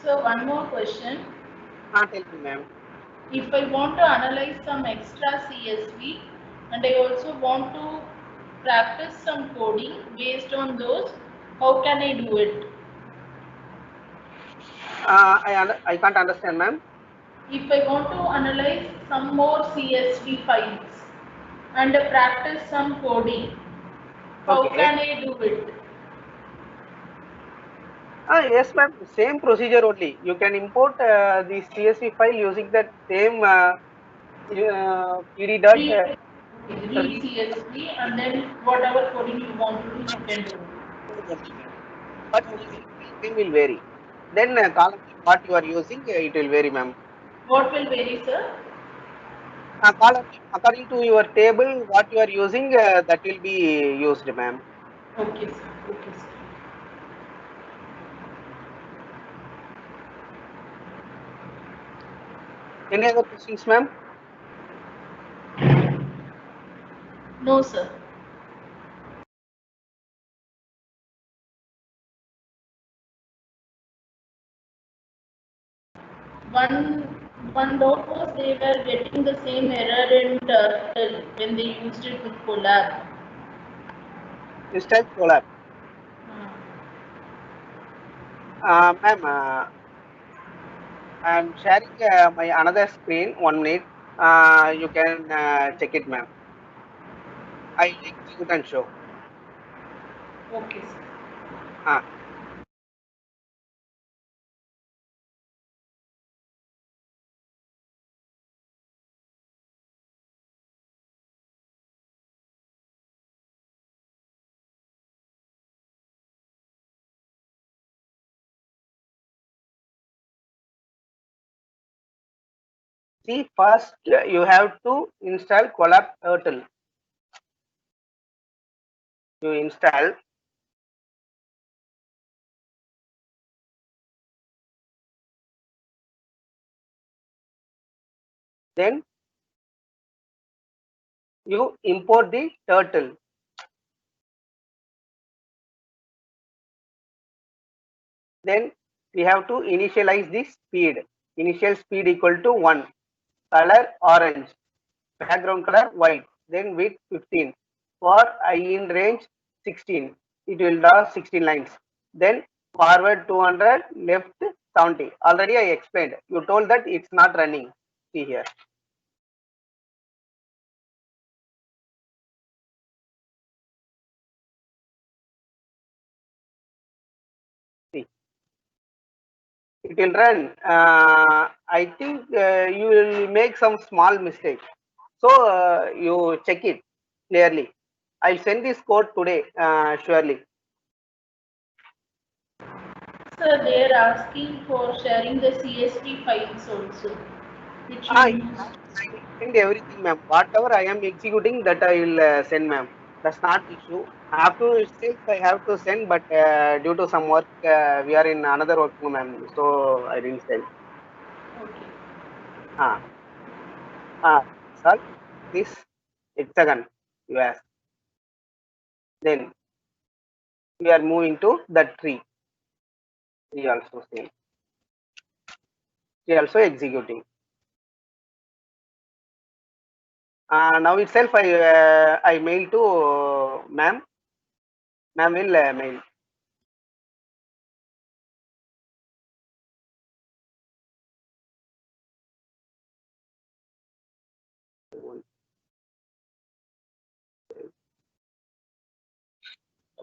So one more question. Tell me, ma'am. If I want to analyze some extra CSV and I also want to practice some coding based on those, how can I do it? I can't understand, ma'am. If I want to analyze some more CSV files and practice some coding, how Okay. can I do it? Yes, ma'am. Same procedure only. You can import the CSV file using that same PD dot Read, read read CSV and then whatever coding you want to do, you can do. only, ma'am. But Okay. file name will vary. Then column name what you are using, it will vary, ma'am. What will vary, sir? Column name according to your table, what you are using, that will be used, ma'am. Okay, sir. Okay, sir. Any other questions, ma'am? No, sir. One one doubt was they were getting the same error in Turtle when they used it with Colab. Install Colab. Ma'am, I am sharing my another screen. 1 minute. You can check it, ma'am. I execute and show. Okay, sir. Ah, see, first you have to install Colab Turtle. You install, then you import the turtle. Then we have to initialize the speed. Initial speed equal to 1. Color orange. Background color white. Then width 15. For I in range 16. It will draw 16 lines. Then forward 200, left 70. Already I explained. You told that it's not running. See here. See. It will run. I think you will make some small mistake. So you check it clearly. I'll send this code today, surely. Sir, they are asking for sharing the CSV files also, which you Yeah, use. I will send everything, ma'am. Whatever I am executing, that I will send, ma'am. That's not issue. After itself, I have to send, but due to some work, we are in another work, ma'am. So I didn't send. Okay. Ah, sir, this hexagon, you ask. Then we are moving to the tree. We also same. We also executing. Now itself, I mail to ma'am. Ma'am will mail.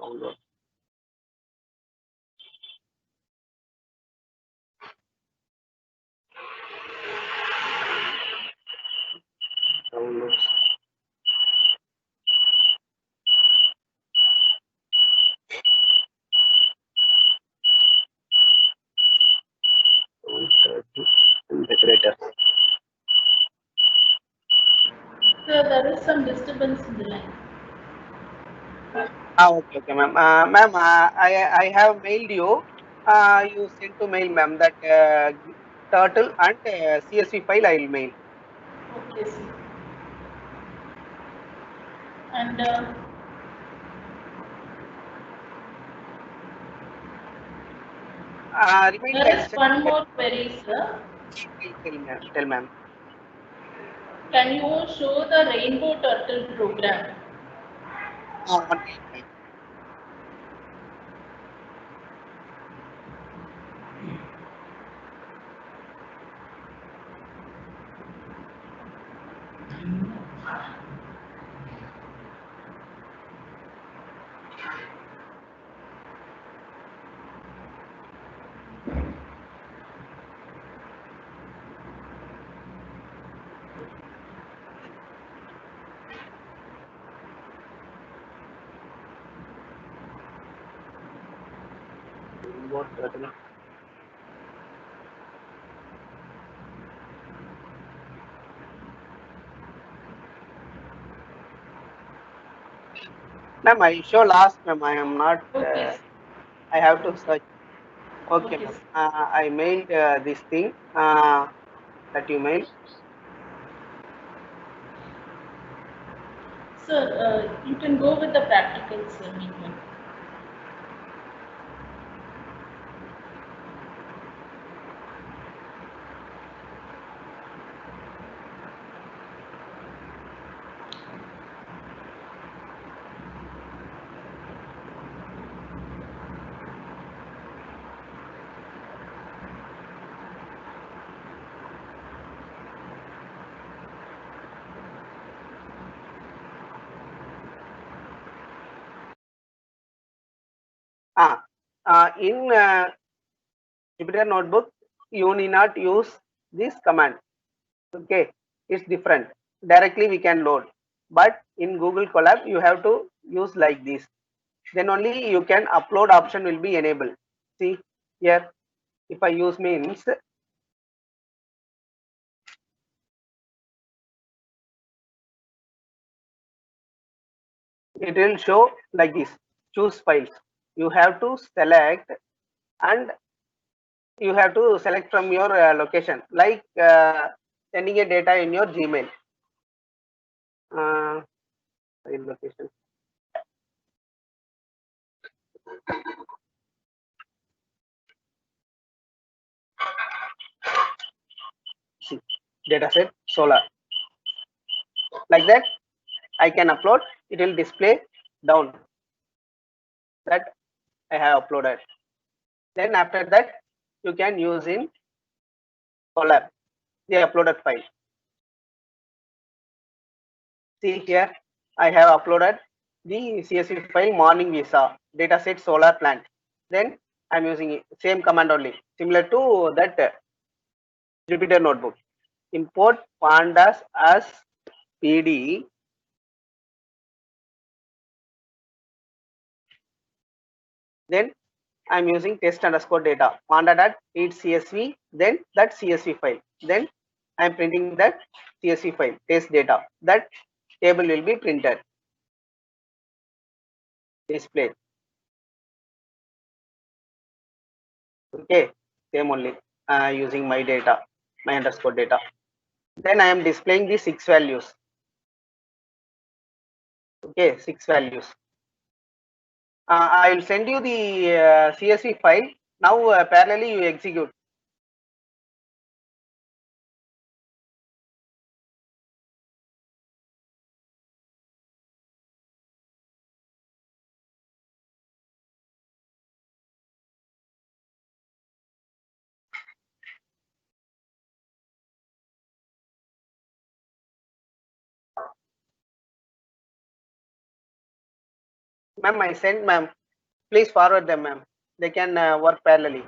Download. Download. Decorator. Sir, there is some disturbance in the line. Okay, okay, ma'am. Ma'am, I have mailed you. You sent to mail, ma'am, that turtle and CSV file I will mail. Okay, sir. And Remind There me, is one more query, sir. tell ma'am. Can you show the rainbow turtle program? One minute, ma'am. What turtle? Ma'am, I show last, ma'am. I am not. Okay, I have to search. Okay, okay, ma'am. I mailed this thing that you mailed. sir. You can go with the practical, sir. Meanwhile. In Jupyter Notebook, you need not use this command. Okay, it's different. Directly we can load, but in Google Colab you have to use like this. Then only you can upload option will be enabled. See here, if I use means it will show like this. Choose files. You have to select and you have to select from your location, like sending a data in your Gmail. File location. See, dataset solar. Like that, I can upload. It will display down that I have uploaded. Then after that, you can use in Colab the uploaded file. See here, I have uploaded the CSV file morning visa dataset solar plant. Then I'm using it, same command only, similar to that Jupyter notebook. Import pandas as PD. Then I'm using test underscore data panda dot read CSV. Then that CSV file. Then I'm printing that CSV file test data. That table will be printed. Display. Okay, same only using my data, my underscore data. Then I am displaying the 6 values. Okay, 6 values. I will send you the CSV file. Now parallelly you execute. Ma'am, I sent, ma'am. Please forward them, ma'am. They can work parallelly.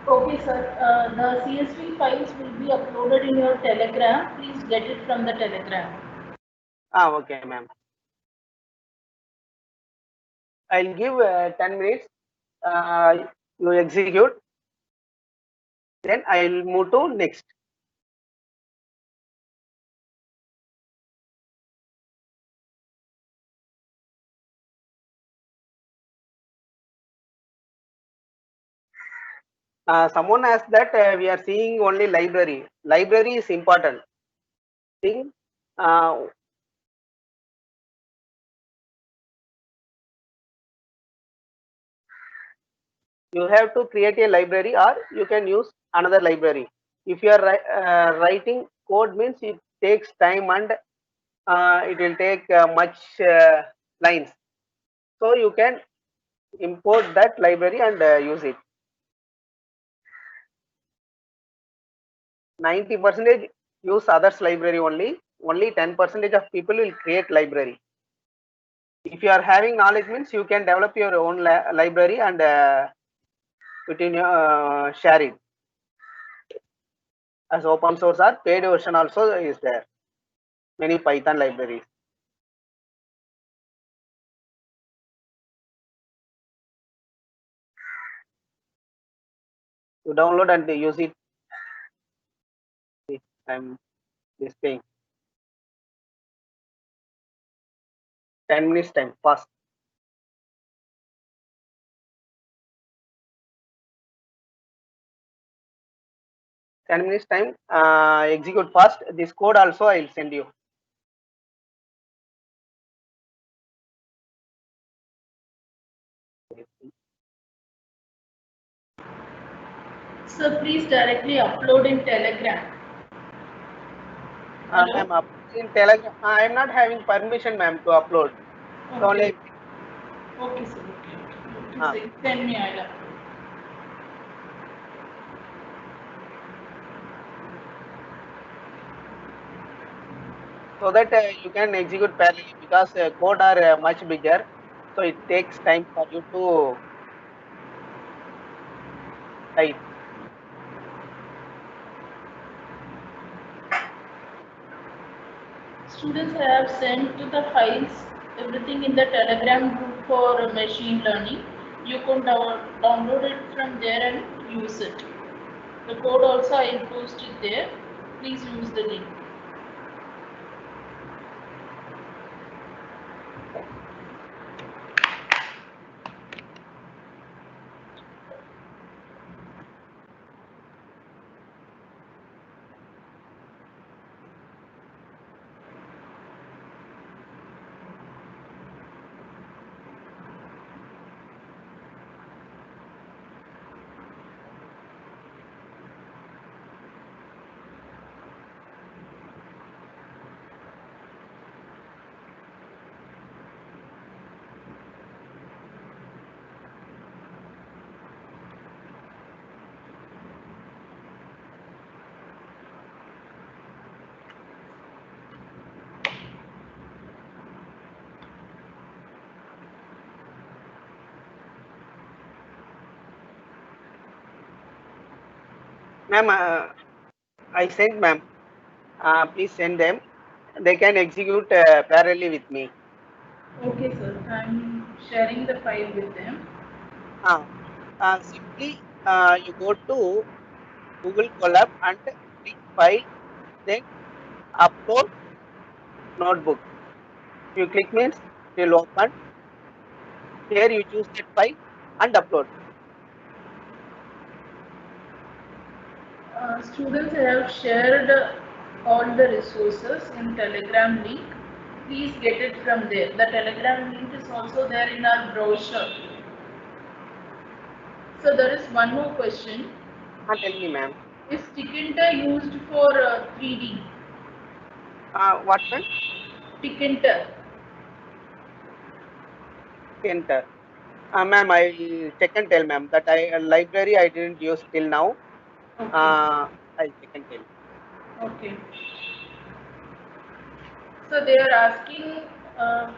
Okay, sir. The CSV files will be uploaded in your Telegram. Please get it from the Telegram. Okay, ma'am. I'll give 10 minutes. You execute. Then I'll move to next. Someone asked that we are seeing only library. Library is important thing. Uh, You have to create a library or you can use another library. If you are writing code means it takes time and it will take much lines. So you can import that library and use it. 90% use others library only. Only 10% of people will create library. If you are having knowledge means you can develop your own library and between share it as open source or paid version also is there. Many Python libraries. You download and use it. I'm displaying 10 minutes time fast. 10 minutes time execute fast. This code also I will send you. So please directly upload in Telegram. I'm up in Telegram. I am not having permission, ma'am, to upload. So only Okay, sir. Okay. Send me, I'll upload. so that you can execute parallelly because code are much bigger. So it takes time for you to type. Students have sent to the files everything in the Telegram group for machine learning. You can download it from there and use it. The code also I will post it there. Please use the link. Ma'am, I sent, ma'am. Please send them. They can execute parallelly with me. Okay, sir. I'm sharing the file with them. Simply you go to Google Colab and click file, then upload notebook. You click means it will open. Here you choose that file and upload. Students have shared all the resources in Telegram link. Please get it from there. The Telegram link is also there in our brochure. So there is one more question. Tell me, ma'am. Is Tkinter used for 3D? What, ma'am? Tkinter. Enter. Ma'am, I will check and tell, ma'am. That library I didn't use till now. Okay. I'll check and tell. Okay. So they are asking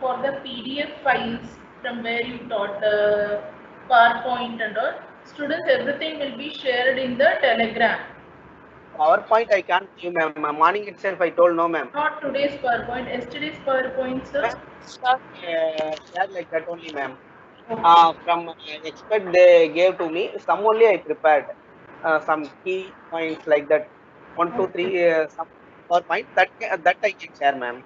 for the PDF files from where you taught PowerPoint and all. Students, everything will be shared in the Telegram. PowerPoint I can't give, ma'am. Morning itself I told no, ma'am. Not today's PowerPoint, yesterday's PowerPoint, sir. Share like that only, ma'am. Okay. From expert they gave to me. Some only I prepared. Some key points like that. One, two, Okay. three. Some PowerPoint that I can share, ma'am.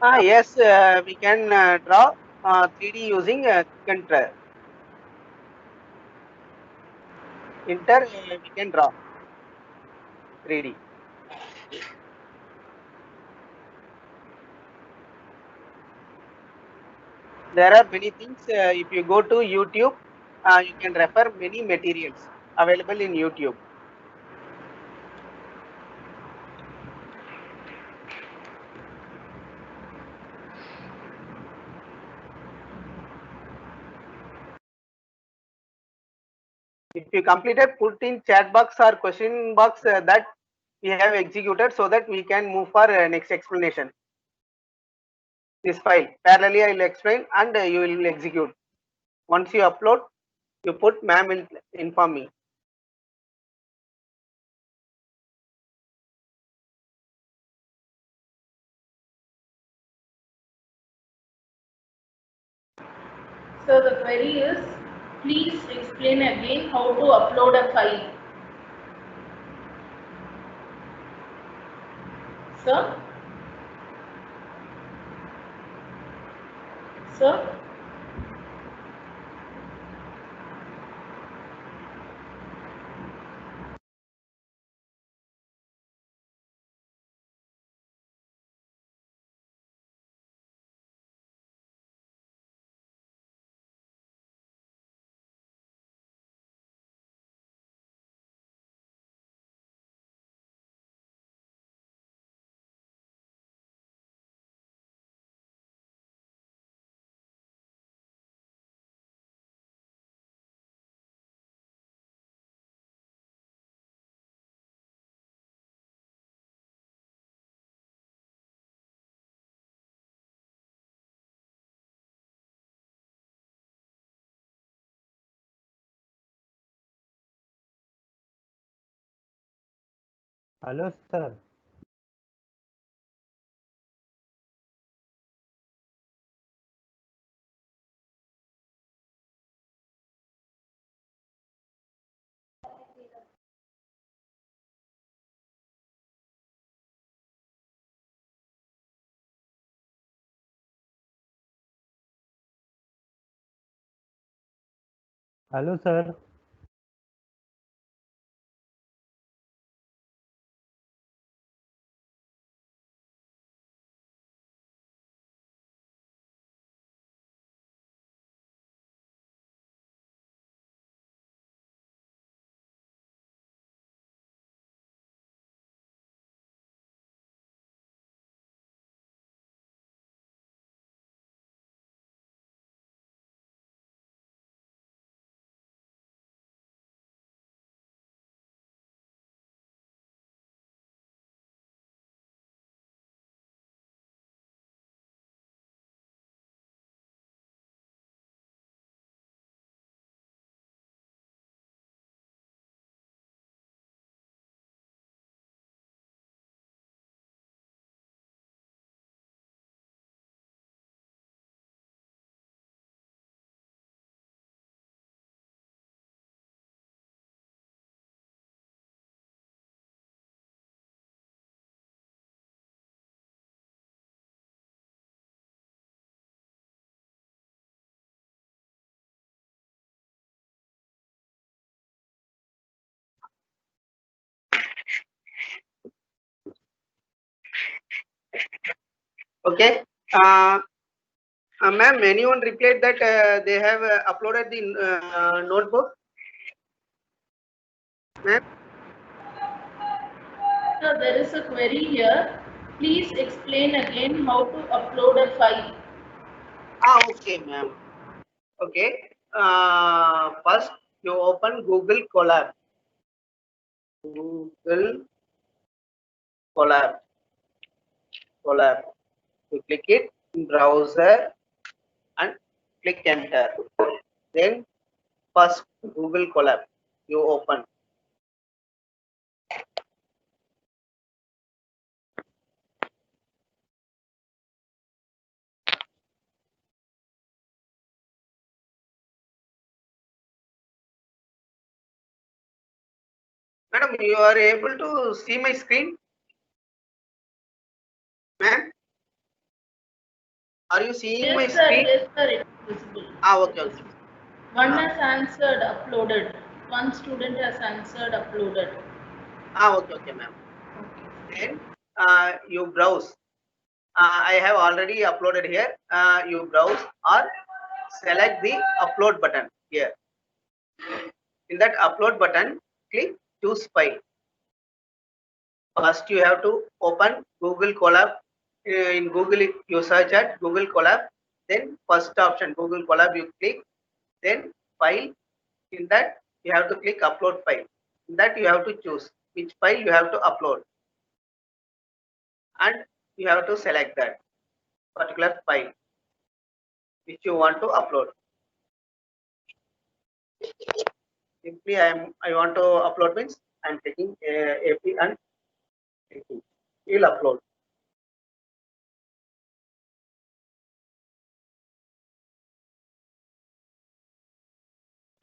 Yes, we can draw 3D using Inter. We can draw 3D. There are many things. If you go to YouTube, you can refer many materials available in YouTube. If you completed, put in chat box or question box that we have executed so that we can move for next explanation. This file parallelly I will explain and you will execute. Once you upload, you put ma'am will inform me. So the query is, please explain again how to upload a file. Sir? Sir? Hello, sir. Hello, sir. Okay. Ma'am, anyone replied that they have uploaded the notebook? Ma'am? Sir, there is a query here. Please explain again how to upload a file. Okay, ma'am. Okay. First, you open Google Colab. Google Colab. Colab. You click it in browser and click enter. Then first Google Colab. You open. Madam, you are able to see my screen? Ma'am? Are you seeing my Yes, sir. screen? Yes, sir. It is visible. Okay, It is okay. One Ah. has answered, uploaded. One student has answered, uploaded. Okay, okay, ma'am. Then you browse. I have already uploaded here. You browse or select the upload button here. In that upload button, click choose file. First, you have to open Google Colab. In Google, you search at Google Colab. Then first option Google Colab, you click. Then file. In that, you have to click upload file. In that, you have to choose which file you have to upload, and you have to select that particular file which you want to upload. Simply, I want to upload means I'm taking AP and AP. You will upload.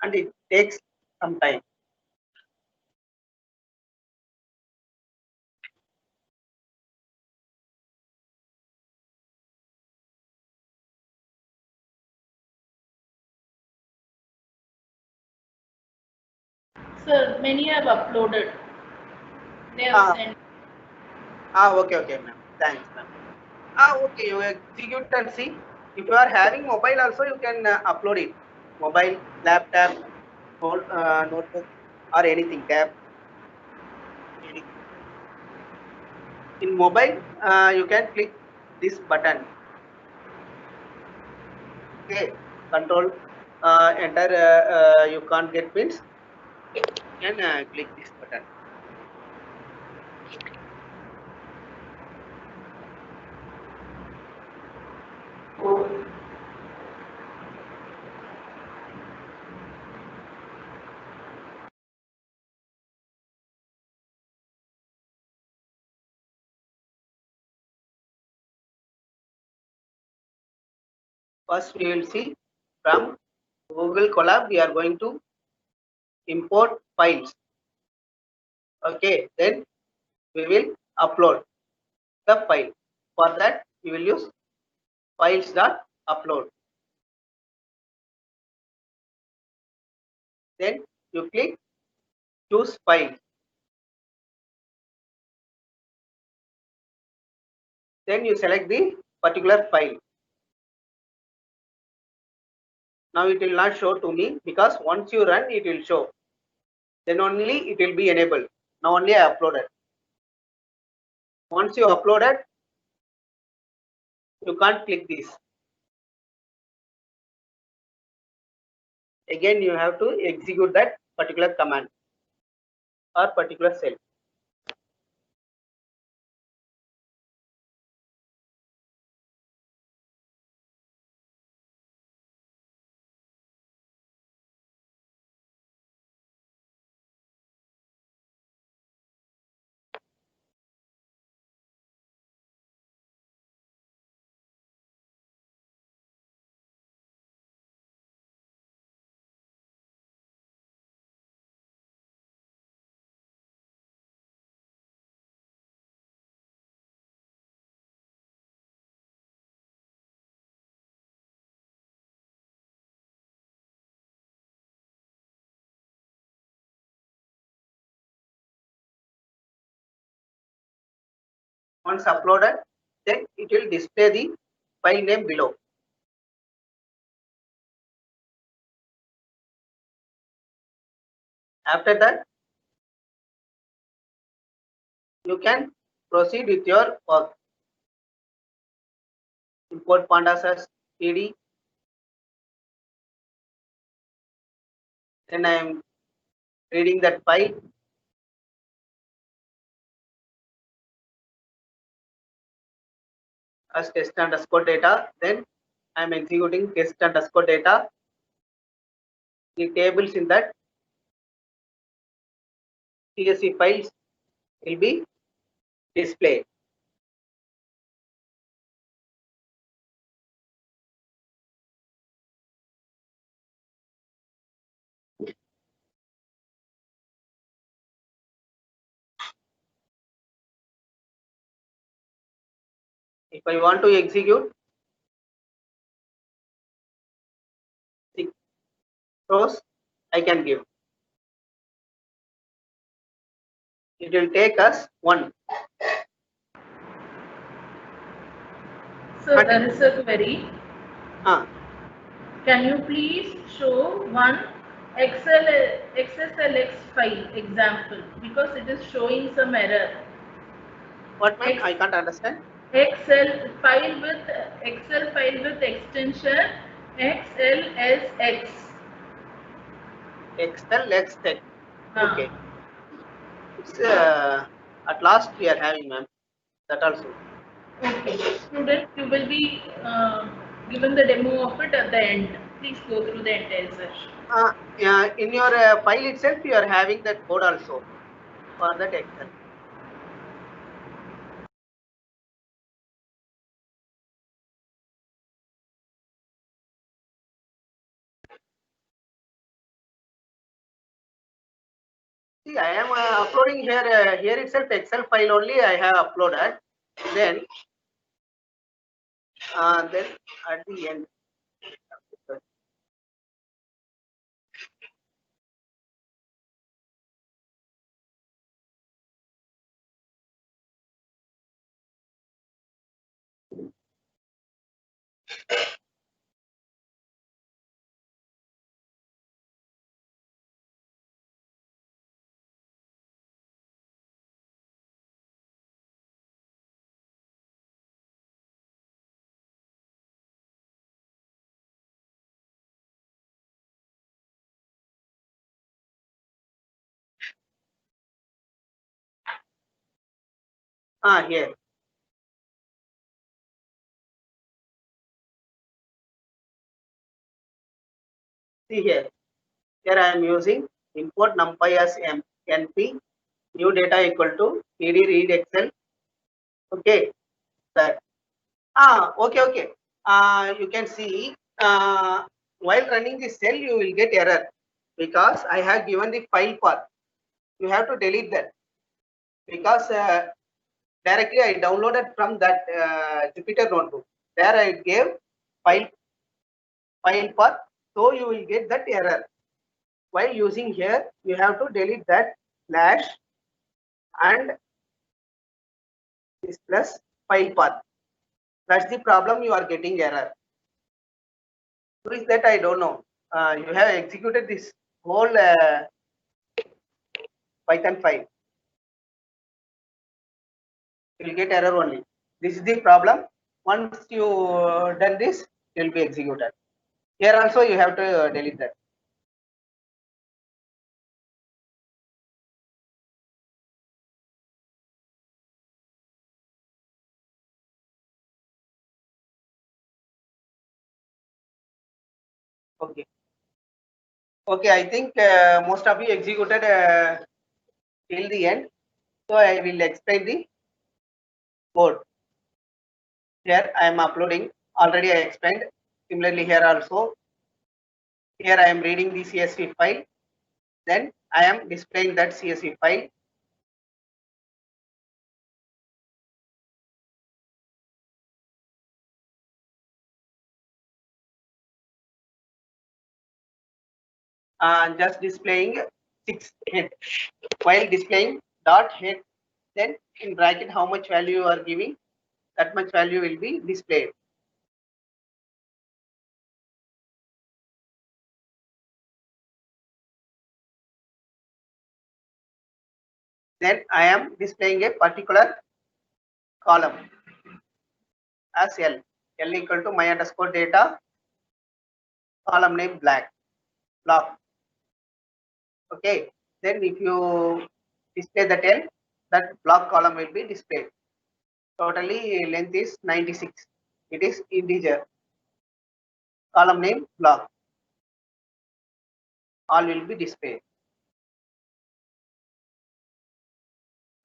And it takes some time. Sir, many have uploaded. They have sent. Okay, okay, ma'am. Thanks, ma'am. Okay, you execute and see. If you are having mobile also, you can upload it. Mobile, laptop, notebook, or anything, tab. In mobile, you can click this button. Okay, control, enter, you can't get means, you can click this button. First, we will see from Google Colab, we are going to import files. Okay, then we will upload the file. For that, we will use files.upload. Then you click choose file. Then you select the particular file. Now it will not show to me because once you run, it will show. Then only it will be enabled. Now only I uploaded. Once you uploaded, you can't click this. Again, you have to execute that particular command or particular cell. Once uploaded, then it will display the file name below. After that, you can proceed with your work. Import pandas as PD. Then I am reading that file as test underscore data. Then I am executing test underscore data. The tables in that CSV files will be displayed. If I want to execute, rows I can give. It will take us 1. So But- there is a query. Ah, Can you please show one XSLX file example because it is showing some error. what man? X- I can't understand. Excel file with extension XLSX. Excel, let's check. Ah, Okay. It's at last we are having, ma'am. That also. okay. Student, you will be given the demo of it at the end. Please go through the entire session. Yeah, in your file itself, you are having that code also for that Excel. See, I am uploading here itself Excel file only I have uploaded. Then at the end. Here. See here. Here I am using import numpy as np new data equal to pd read Excel. Okay. That. Okay. You can see while running this cell, you will get error because I have given the file path. You have to delete that because directly I downloaded from that Jupyter notebook. There I gave file path, so you will get that error. While using here, you have to delete that slash and this plus file path. That's the problem you are getting error. Who is that? I don't know. You have executed this whole Python file. You will get error only. This is the problem. Once you done this, it will be executed. Here also you have to delete that. Okay. Okay, I think most of you executed till the end. So I will explain the code. Here I am uploading. Already I explained. Similarly here also. Here I am reading the CSV file. Then I am displaying that CSV file. Just displaying 6 head. While displaying dot head, then in bracket how much value you are giving, that much value will be displayed. Then I am displaying a particular column as L. L equal to my underscore data, column name block. Okay. Then if you display that L, that block column will be displayed. Totally length is 96. It is integer. Column name block. All will be displayed.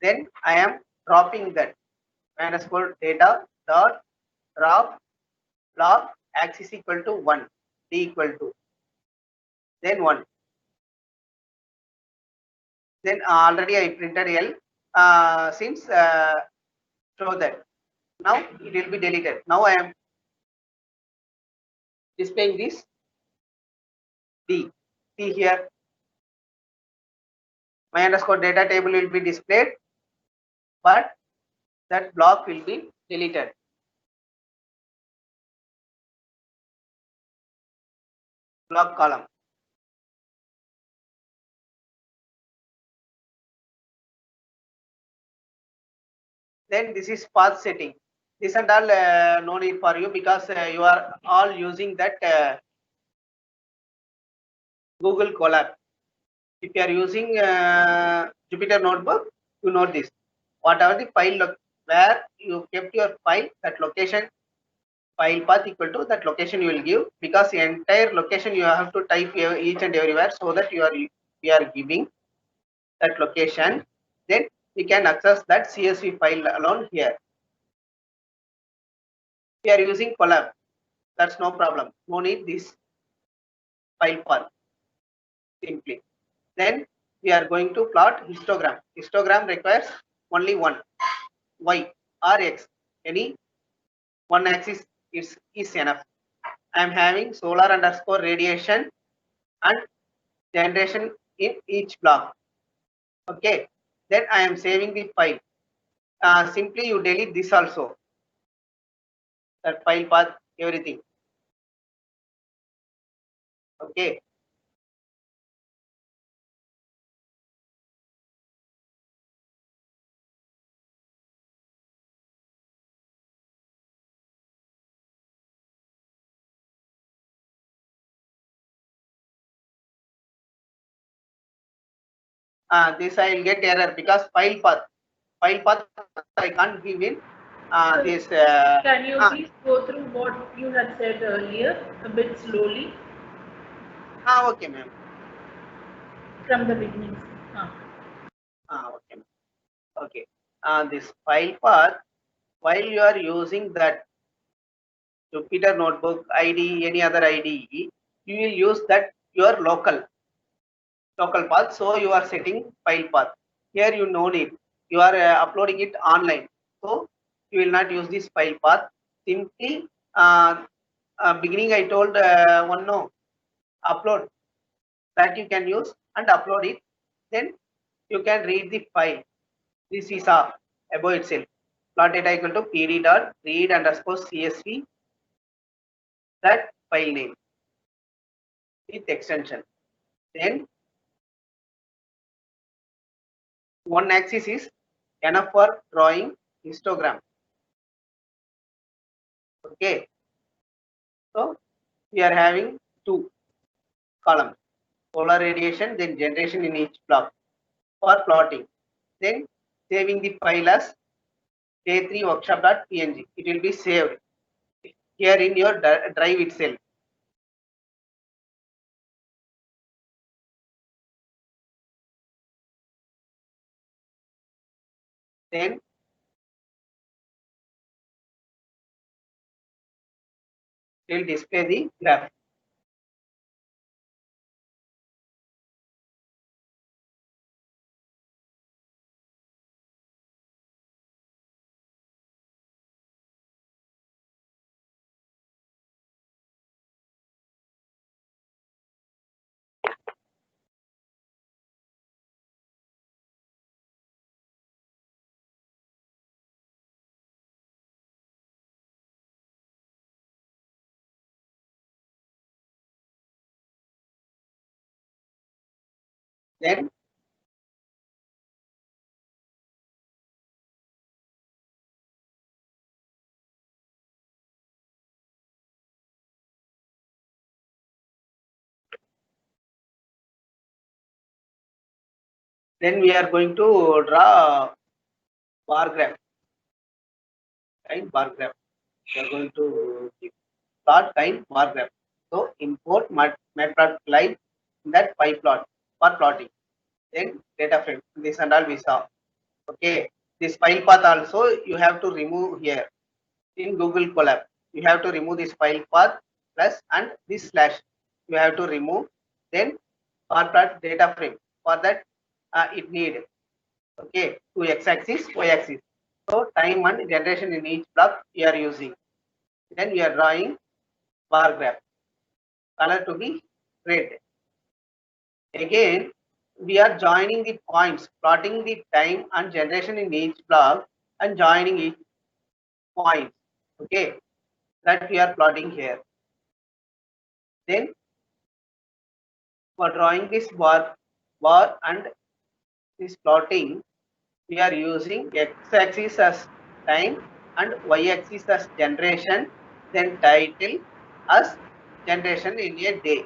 Then I am dropping that underscore data dot drop block axis equal to 1, d equal to, then 1. Then already I printed L since show that. Now it will be deleted. Now I am displaying this D. See here, my underscore data table will be displayed, but that block will be deleted. Block column. Then this is path setting. This and all no need for you, because you are all using that Google Colab. If you are using Jupyter Notebook, you know this. Whatever the file where you kept your file, that location file path equal to that location you will give, because the entire location you have to type each and everywhere, so that we are giving that location. Then we can access that CSV file alone here. We are using Colab, that's no problem. No need this file path simply. Then we are going to plot histogram. Histogram requires only one, y or x. Any one axis is enough. I am having solar underscore radiation and generation in each block. Okay, then I am saving the file. Simply you delete this also, that file path, everything. Okay. This I will get error, because file path I can't give in this. Can you please go through what you had said earlier a bit slowly Okay, ma'am. from the beginning? Okay. Okay. This file path, while you are using that Jupyter Notebook ID, any other IDE, you will use that your local path. So you are setting file path. Here you no need. You are uploading it online, so you will not use this file path. Simply beginning I told one no upload, that you can use and upload it. Then you can read the file. This is above itself. Plot data equal to pd dot read underscore csv, that file name with extension. Then one axis is enough for drawing histogram. Okay, so we are having two columns, solar radiation, then generation in each block for plotting. Then saving the file as j3 workshop.png. It will be saved here in your drive itself. Then it will display the graph. Then we are going to draw bar graph. Kind bar graph. We are going to plot kind bar graph. So import matplotlib in that pyplot for plotting. Then data frame. This and all we saw. Okay. This file path also you have to remove here in Google Colab. You have to remove this file path plus and this slash. You have to remove. Then bar plot data frame. For that it need, okay, two x-axis, y-axis. So time and generation in each block we are using. Then we are drawing bar graph. Color to be red. Again, we are joining the points, plotting the time and generation in each block and joining each point. Okay, that we are plotting here. Then for drawing this bar and this plotting, we are using x-axis as time and y-axis as generation, then title as generation in a day.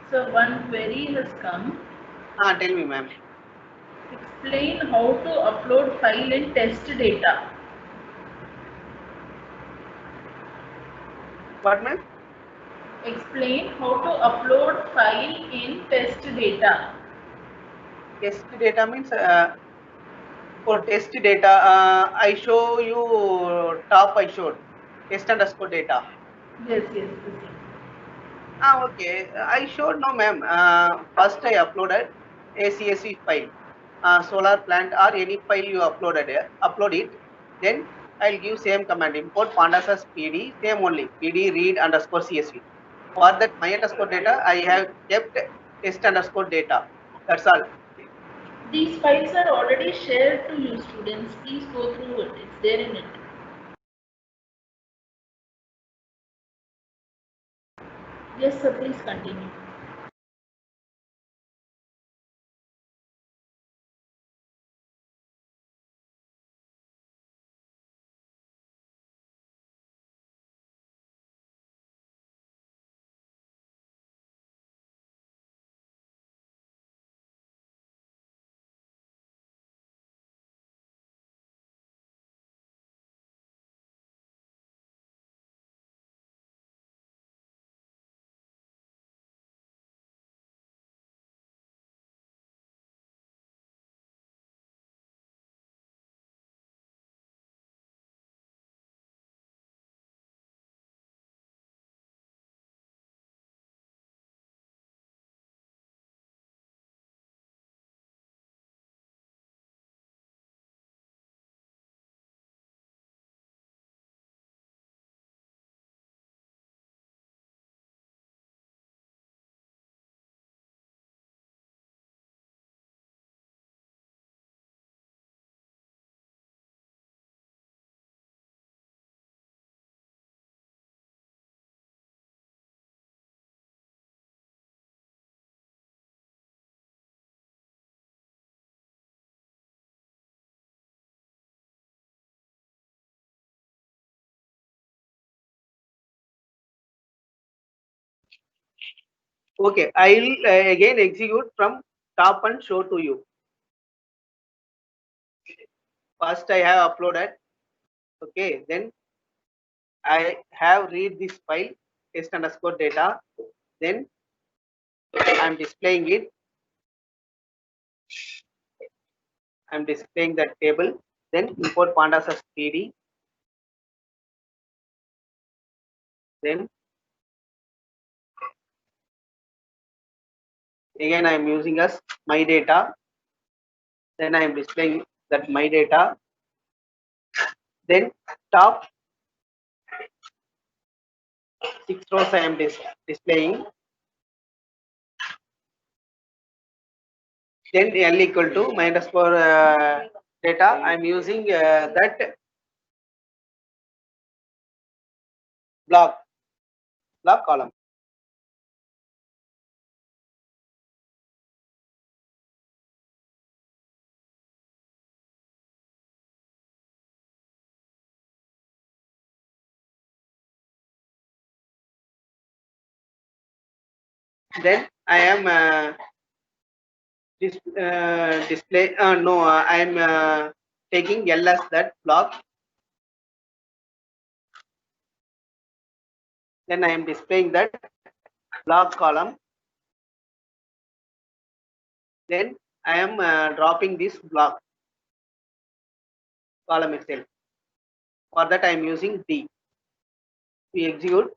So one query has come. Tell me, ma'am. Explain how to upload file in test data. What, ma'am? Explain how to upload file in test data. Test data means for test data, I show you top. I showed test underscore data. Yes, yes, yes. Okay. I showed no, ma'am. First, I uploaded a CSV file, solar plant or any file you upload it. Then I'll give same command import pandas as PD, same only PD read underscore CSV. For that my underscore data, I have kept test underscore data. That's all. These files are already shared to you students. Please go through it. It's there in it. Yes, sir. Please continue. Okay, I'll again execute from top and show to you. First, I have uploaded. Okay, then I have read this file test underscore data. Then I'm displaying it. I'm displaying that table. Then import pandas as PD. Then again I'm using as my data. Then I am displaying that my data. Then top 6 rows I am displaying. Then L equal to my underscore data. I'm using that block column. Then I am display. No, I am taking L as that block. Then I am displaying that block column. Then I am dropping this block column itself. For that I am using D. We execute.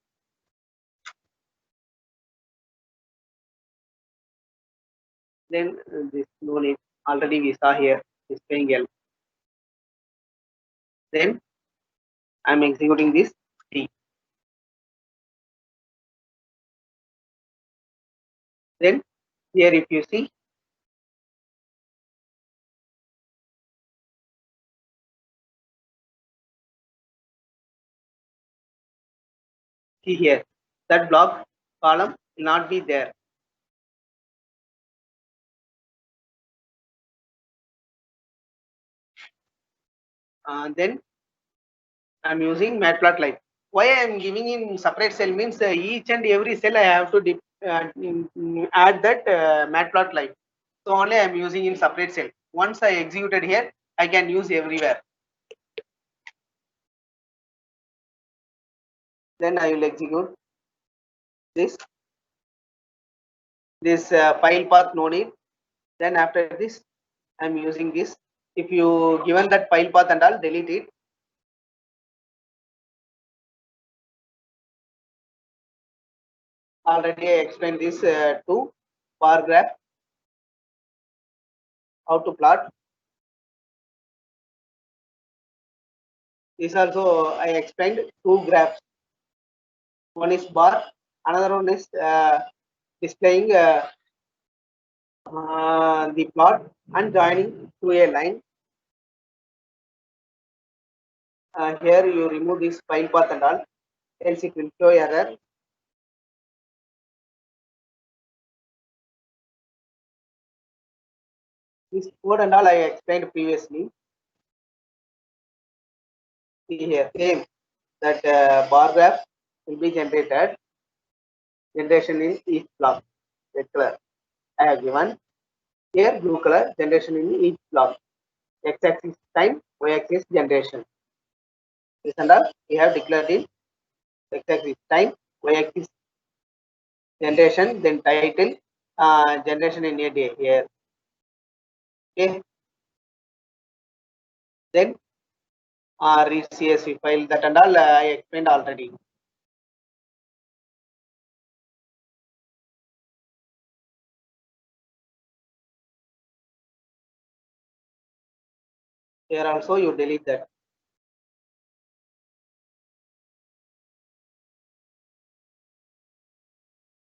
Then this no need. Already we saw here displaying L. Then I am executing this D. Then here if you see, here, that block column will not be there. Then I'm using Matplotlib. Why I am giving in separate cell means each and every cell I have to add that Matplotlib. So only I am using in separate cell. Once I executed here, I can use everywhere. Then I will execute this. This file path no need. Then after this, I am using this. If you given that file path and all, delete it. Already I explained this to bar graph, how to plot. This also I explained two graphs. One is bar, another one is displaying the plot and joining to a line. Here you remove this file path and all, else it will show error. This code and all I explained previously. See here, same that bar graph will be generated. Generation in each block. Red color I have given. Here blue color, generation in each block. X-axis time, Y-axis generation. This and all we have declared in X-axis time, Y-axis generation, then title, generation in a day here. Okay. Then read CSV file, that and all I explained already. Here also you delete that.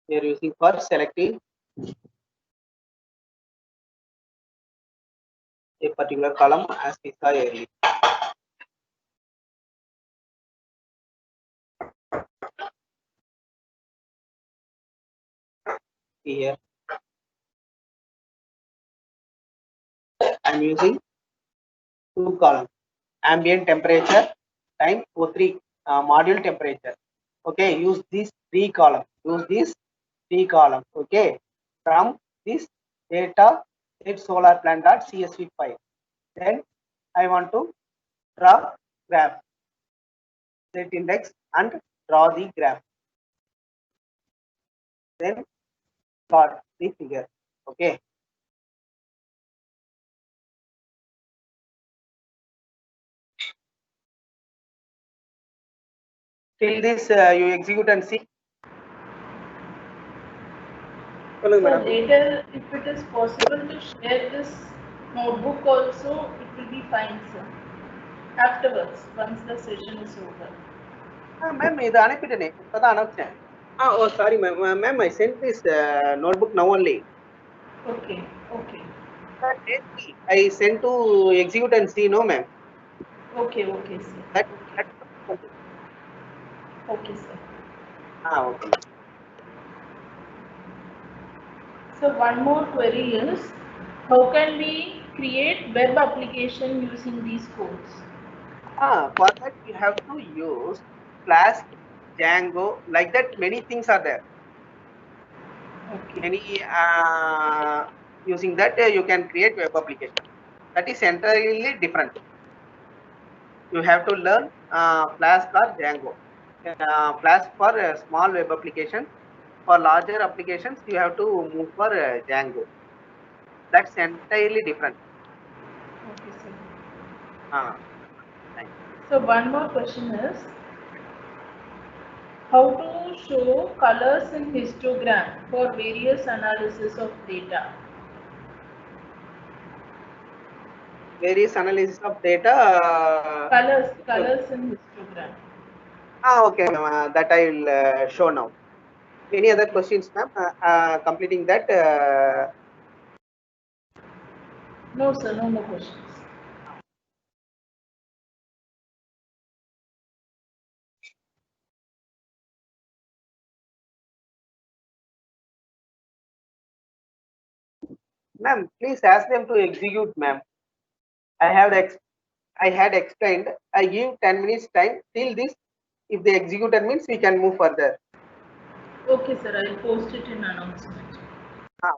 Here using for selecting a particular column as we saw earlier. See here, I'm using two columns: ambient temperature, time, O3 module temperature. Okay, use these three columns. Use these three columns. Okay, from this data set solar plan.csv file. Then I want to draw graph, set index and draw the graph. Then plot the figure. Okay. Till this you execute and see. So later, if it is possible to share this notebook also, it will be fine, sir. Afterwards, once the session is over. Ma'am, இது அனுப்பிட்டேனே இப்பதான் அனுப்பிச்சேன். Oh sorry ma'am. Ma'am, I sent this notebook now only. Okay, okay. I sent to execute and see, no ma'am. Okay, okay, sir. That Okay, sir. Okay. So one more query is, how can we create web application using these codes? For that you have to use Flask, Django, like that. Many things are there. Okay. Many using that you can create web application. That is entirely different. You have to learn Flask or Django. Flask for small web application. For larger applications, you have to move for Django. That's entirely different. Okay, sir. Thank you. So one more question is, how to show colors in histogram for various analysis of data? Various analysis of data. Colors in histogram. Okay, that I will show now. Any other questions, ma'am? Completing that. No, sir, no more questions. Ma'am, please ask them to execute, ma'am. I have I had explained. I give 10 minutes time till this. If they executed means we can move further. Okay, sir, I'll post it in announcement. Ah,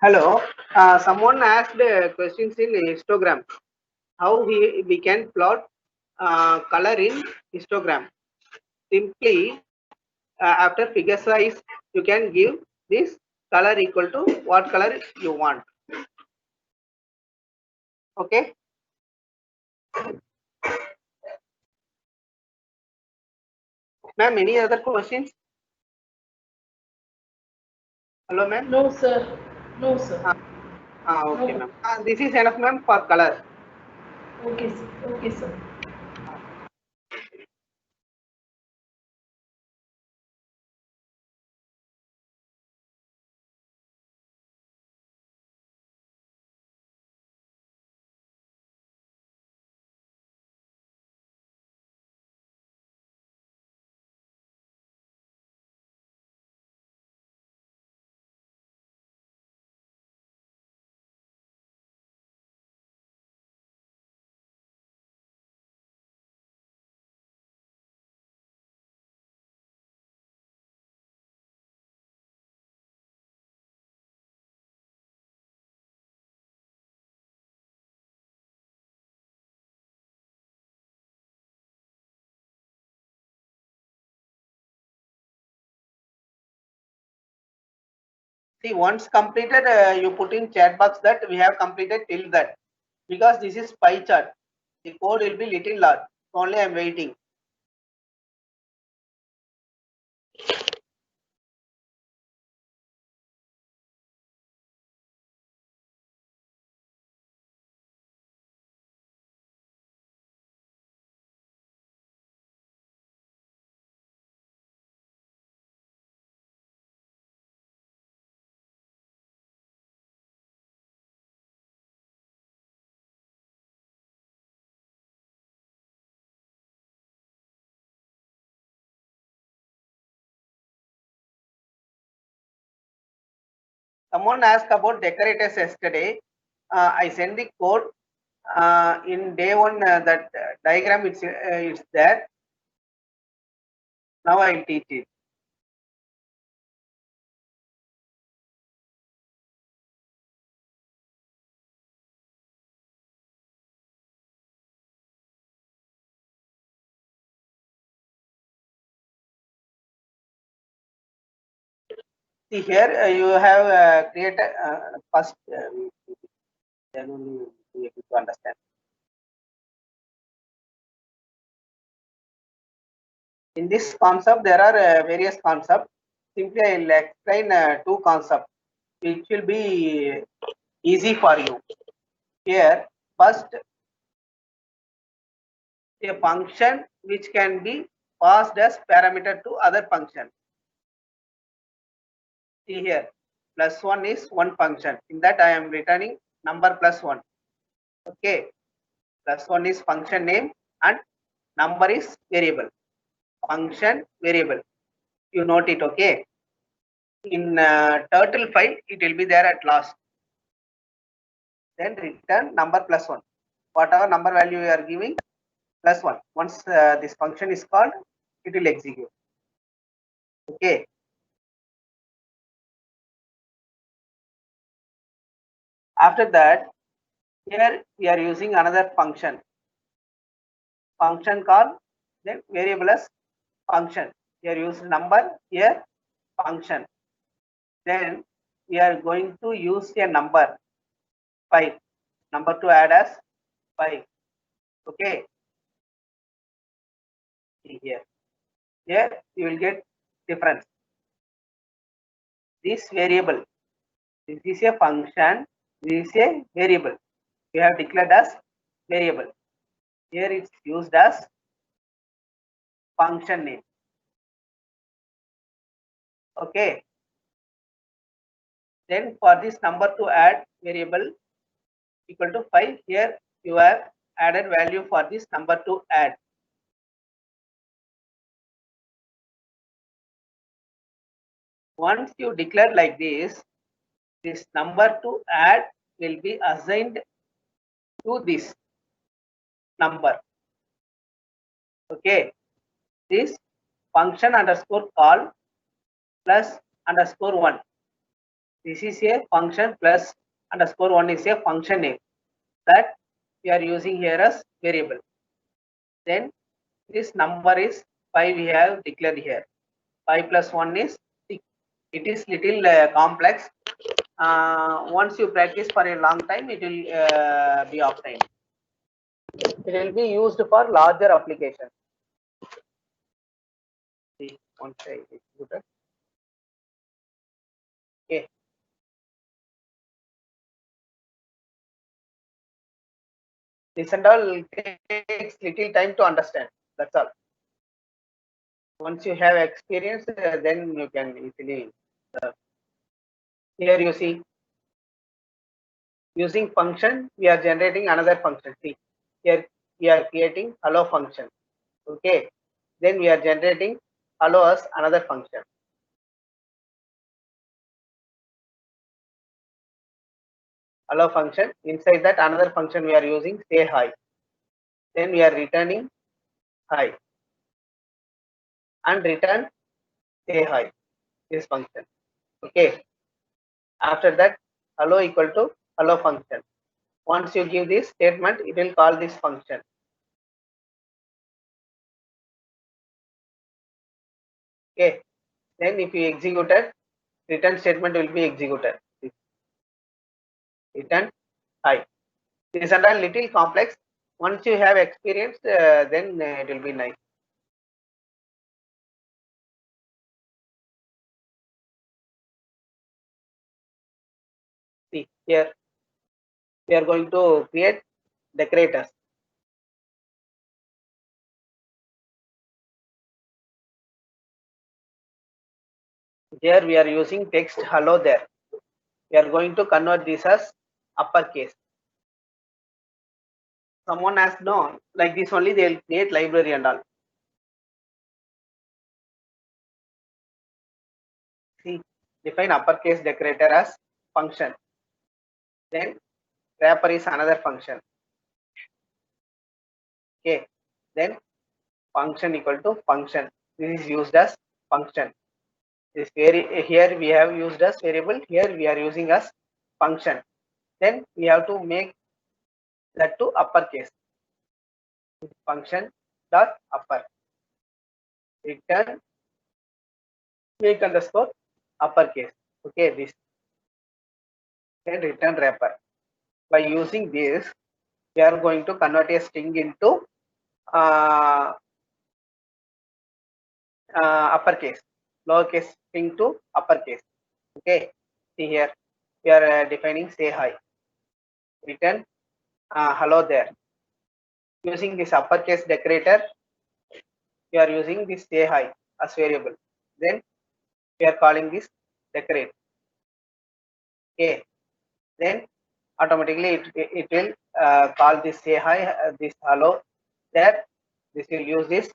hello. Someone asked questions in histogram. How we can plot color in histogram? Simply after figure size, you can give this color equal to what color you want. Okay. Ma'am, any other questions? Hello, ma'am. No, sir. No, sir. Okay, No. ma'am. This is enough, ma'am, for color. Okay, sir. Okay, sir. See, once completed, you put in chat box that we have completed till that. Because this is pie chart. The code will be little large. Only I am waiting. Someone asked about decorators yesterday. I sent the code in day one. That diagram it's there. Now I will teach it. See here, you have created first. Then only you will be able to understand. In this concept, there are various concepts. Simply, I will explain two concepts, which will be easy for you. Here, first, a function which can be passed as parameter to other function. See here, plus 1 is one function. In that, I am returning number plus 1. Okay, plus 1 is function name and number is variable. Function variable. You note it, okay? In turtle file, it will be there at last. Then return number plus 1. Whatever number value you are giving, plus 1. Once this function is called, it will execute. Okay. After that, here we are using another function. Function call, then variable as function. Here use number, here function. Then we are going to use a number 5. Number to add as 5. Okay. See here. Here you will get difference. This variable, this is a function, this is a variable. We have declared as variable. Here it's used as function name. Okay. Then for this number to add variable equal to 5, here you have added value for this number to add. Once you declare like this number to add will be assigned to this number. Okay. This function underscore call plus underscore 1. This is a function plus underscore 1 is a function name that we are using here as variable. Then this number is 5 we have declared here. 5 plus 1 is 6. It is little complex. Once you practice for a long time, it will be obtained. It will be used for larger applications. See, once I execute it. Okay. This and all takes little time to understand. That's all. Once you have experience, then you can easily. Here you see, using function, we are generating another function. See, here we are creating hello function. Okay. Then we are generating hello as another function. Hello function. Inside that another function we are using say hi. Then we are returning hi and return say hi. This function. Okay. After that, hello equal to hello function. Once you give this statement, it will call this function. Okay. Then if you execute it, return statement will be executed. Return hi. This is a little complex. Once you have experience, then it will be nice. See here, we are going to create decorators. Here we are using text hello there. We are going to convert this as uppercase. Someone has known like this only they will create library and all. See, define uppercase decorator as function. Then wrapper is another function. Okay. Then function equal to function. This is used as function. This here we have used as variable. Here we are using as function. Then we have to make that to uppercase. Function dot upper. Return make underscore uppercase. Okay, this. Then return wrapper. By using this, we are going to convert a string into uppercase, lowercase string to uppercase. Okay, see here we are defining say hi, return hello there. Using this uppercase decorator, we are using this say hi as variable. Then we are calling this decorate. Okay, then automatically it will call this say hi, this hello there. This will use this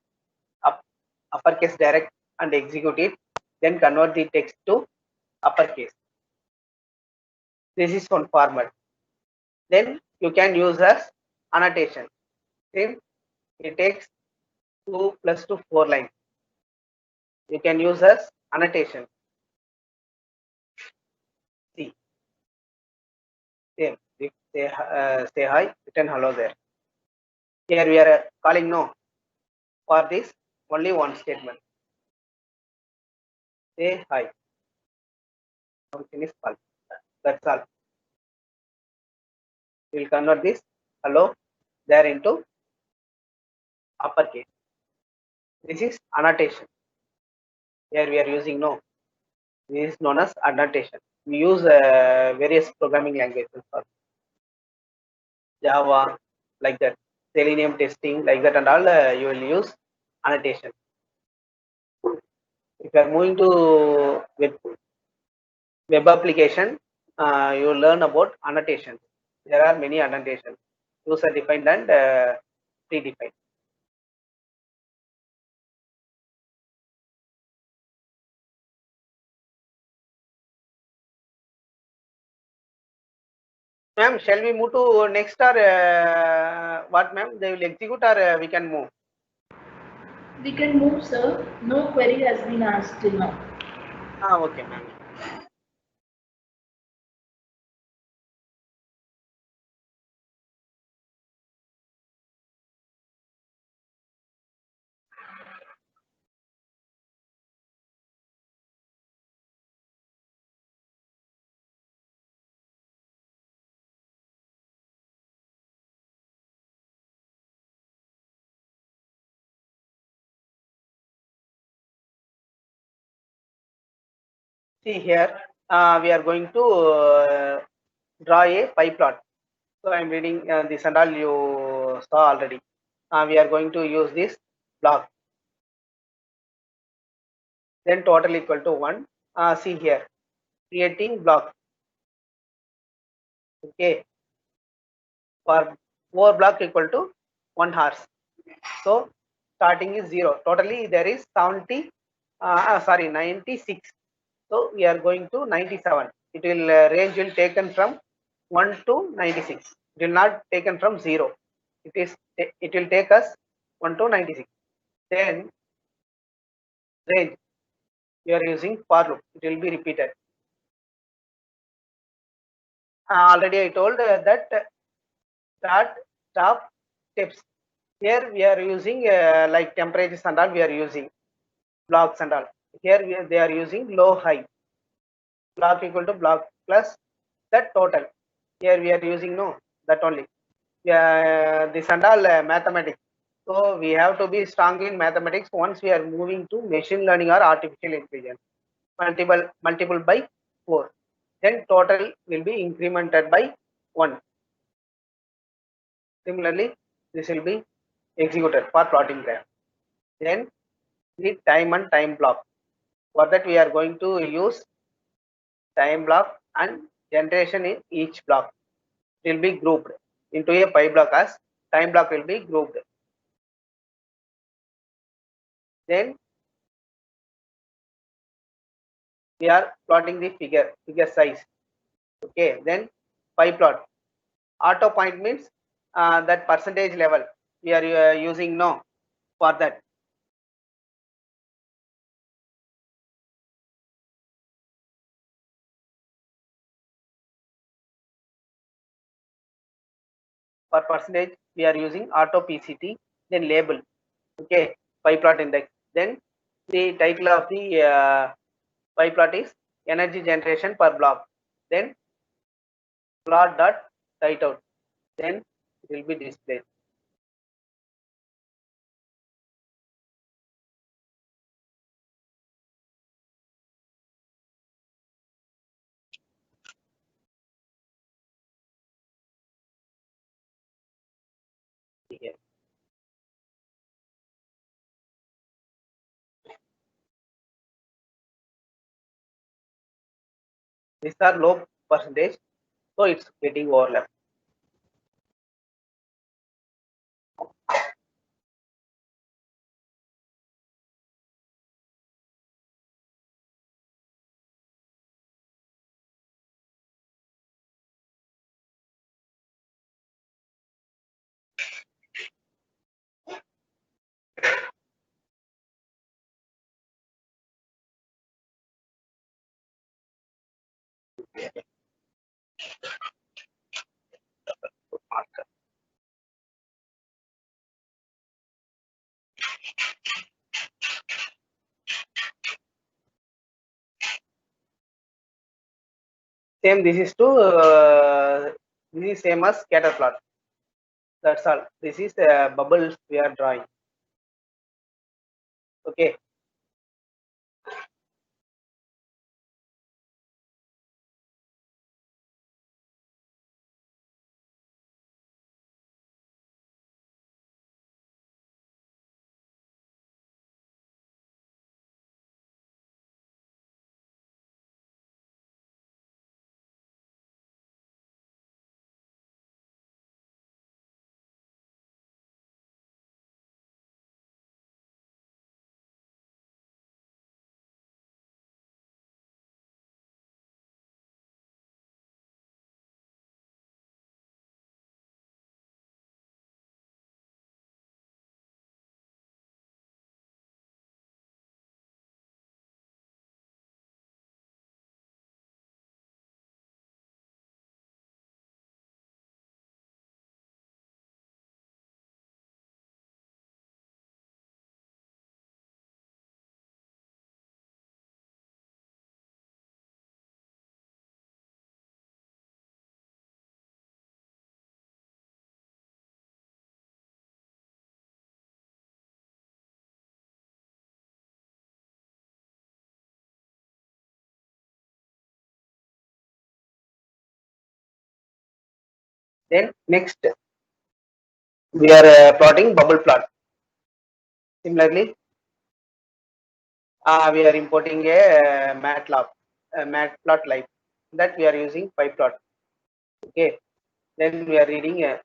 uppercase direct and execute it. Then convert the text to uppercase. This is one format. Then you can use as annotation. Then it takes 2 plus to 4 lines. You can use as annotation. See, same. If say hi, return hello there. Here we are calling no for this only one statement. Say hi. Function is called. That's all. We will convert this hello there into uppercase. This is annotation. Here we are using no. This is known as annotation. We use various programming languages for Java, like that, Selenium testing, like that, and all. You will use annotation. If you are moving to web application, you will learn about annotation. There are many annotations, user defined and predefined. Ma'am, shall we move to next or what, ma'am? They will execute or we can move? We can move, sir. No query has been asked till now. Okay, ma'am. See here, we are going to draw a pie plot. So I am reading this and all you saw already. We are going to use this block. Then total equal to 1. See here, creating block. Okay, for 4 block equal to 1 horse. So starting is 0. Totally there is 70. 96. So we are going to 97. It will range will taken from 1 to 96. It will not taken from 0. It will take us 1 to 96. Then range, we are using for loop. It will be repeated. Already I told that start, stop, steps. Here we are using like temperatures and all. We are using blocks and all. Here they are using low high. Block equal to block plus that total. Here we are using no, that only. This and all mathematics. So we have to be strong in mathematics once we are moving to machine learning or artificial intelligence. Multiple by 4. Then total will be incremented by 1. Similarly, this will be executed for plotting time. Then the time and time block. For that we are going to use time block and generation in each block. It will be grouped into a pie block as time block will be grouped. Then we are plotting the figure size. Okay, then pie plot. Auto point means that percentage level we are using now for that. For percentage we are using auto PCT, then label. Okay, pie plot index. Then the title of the pie plot is energy generation per block. Then plot dot write out. Then it will be displayed. Here. These are low percentage, so it's getting overlapped. Same, this is to this is same as scatter plot. That's all. This is bubbles we are drawing. Okay. Then next we are plotting bubble plot. Similarly, we are importing a MATLAB, Matplotlib, that we are using PyPlot. Okay. Then we are reading a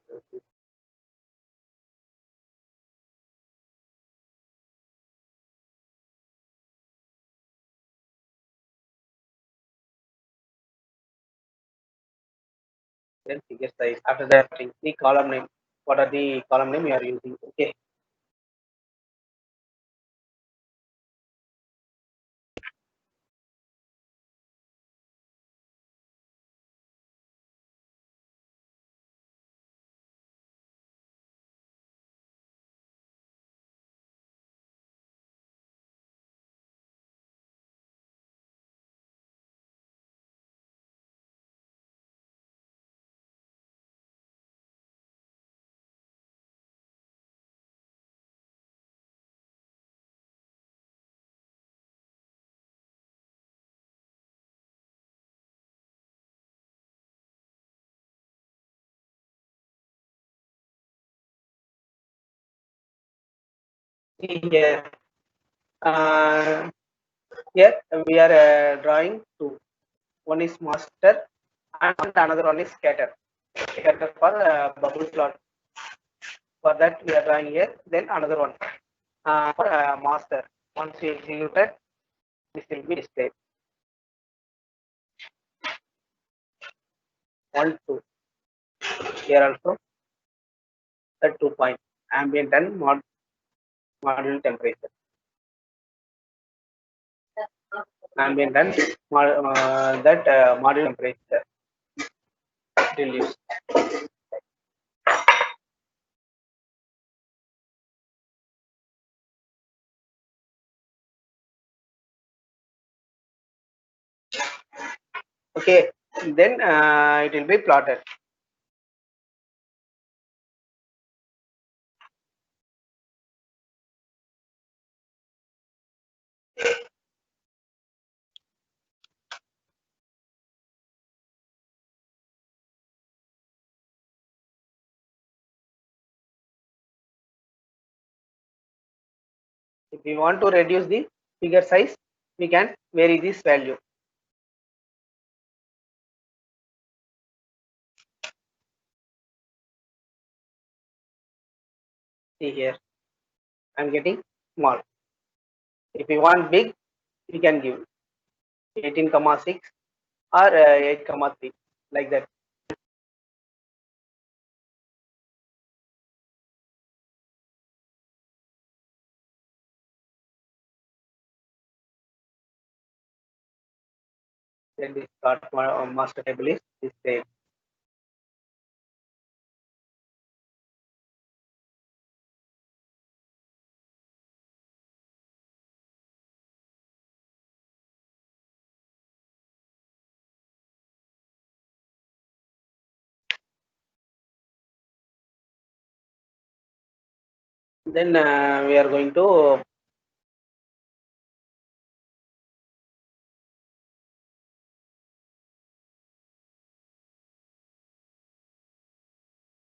then figure size. After that, the column name. What are the column name we are using? Okay. Here, uh, here we are drawing two. One is master and another one is scatter. Scatter for bubble plot. For that we are drawing here. Then another one for master. Once we executed, this will be displayed. 1, 2. Here also the 2 point ambient and module temperature. Ambient and module temperature will use. Okay, then it will be plotted. If we want to reduce the figure size, we can vary this value. See here, I'm getting small. If we want big, we can give 18,6 or 8,3 like that. Then this plot master table is displayed. Then we are going to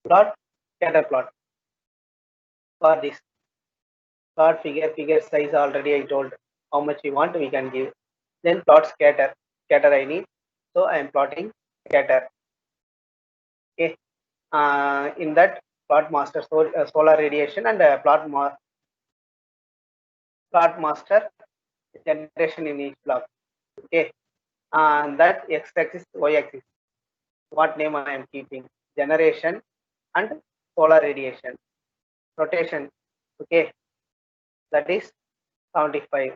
plot scatter plot for this plot figure size. Already I told how much we want, we can give. Then plot scatter I need, so I am plotting scatter. Okay, in that plot master solar radiation and plot master generation in each block. Okay, that x-axis, y-axis. What name I am keeping? Generation and solar radiation. Rotation. Okay, that is 75.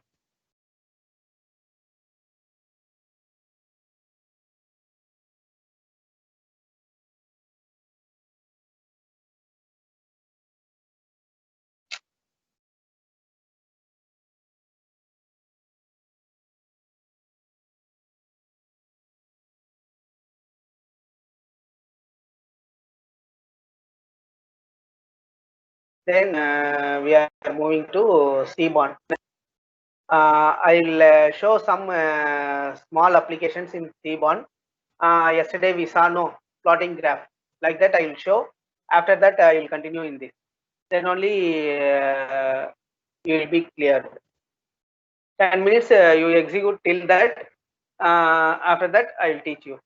Then we are moving to Seaborn. I'll show some small applications in Seaborn. Yesterday we saw no plotting graph. Like that I will show. After that I will continue in this. Then only you will be clear. 10 minutes you execute till that. After that I will teach you.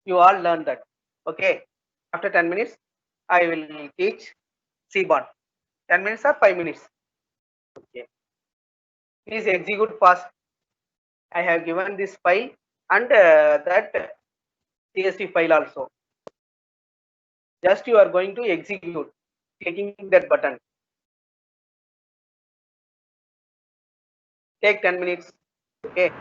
You all learn that. Okay. After 10 minutes I will teach Seaborn. 10 minutes or 5 minutes. Okay. Please execute fast. I have given this file and that CSV file also. Just you are going to execute, clicking that button. Take 10 minutes. Okay.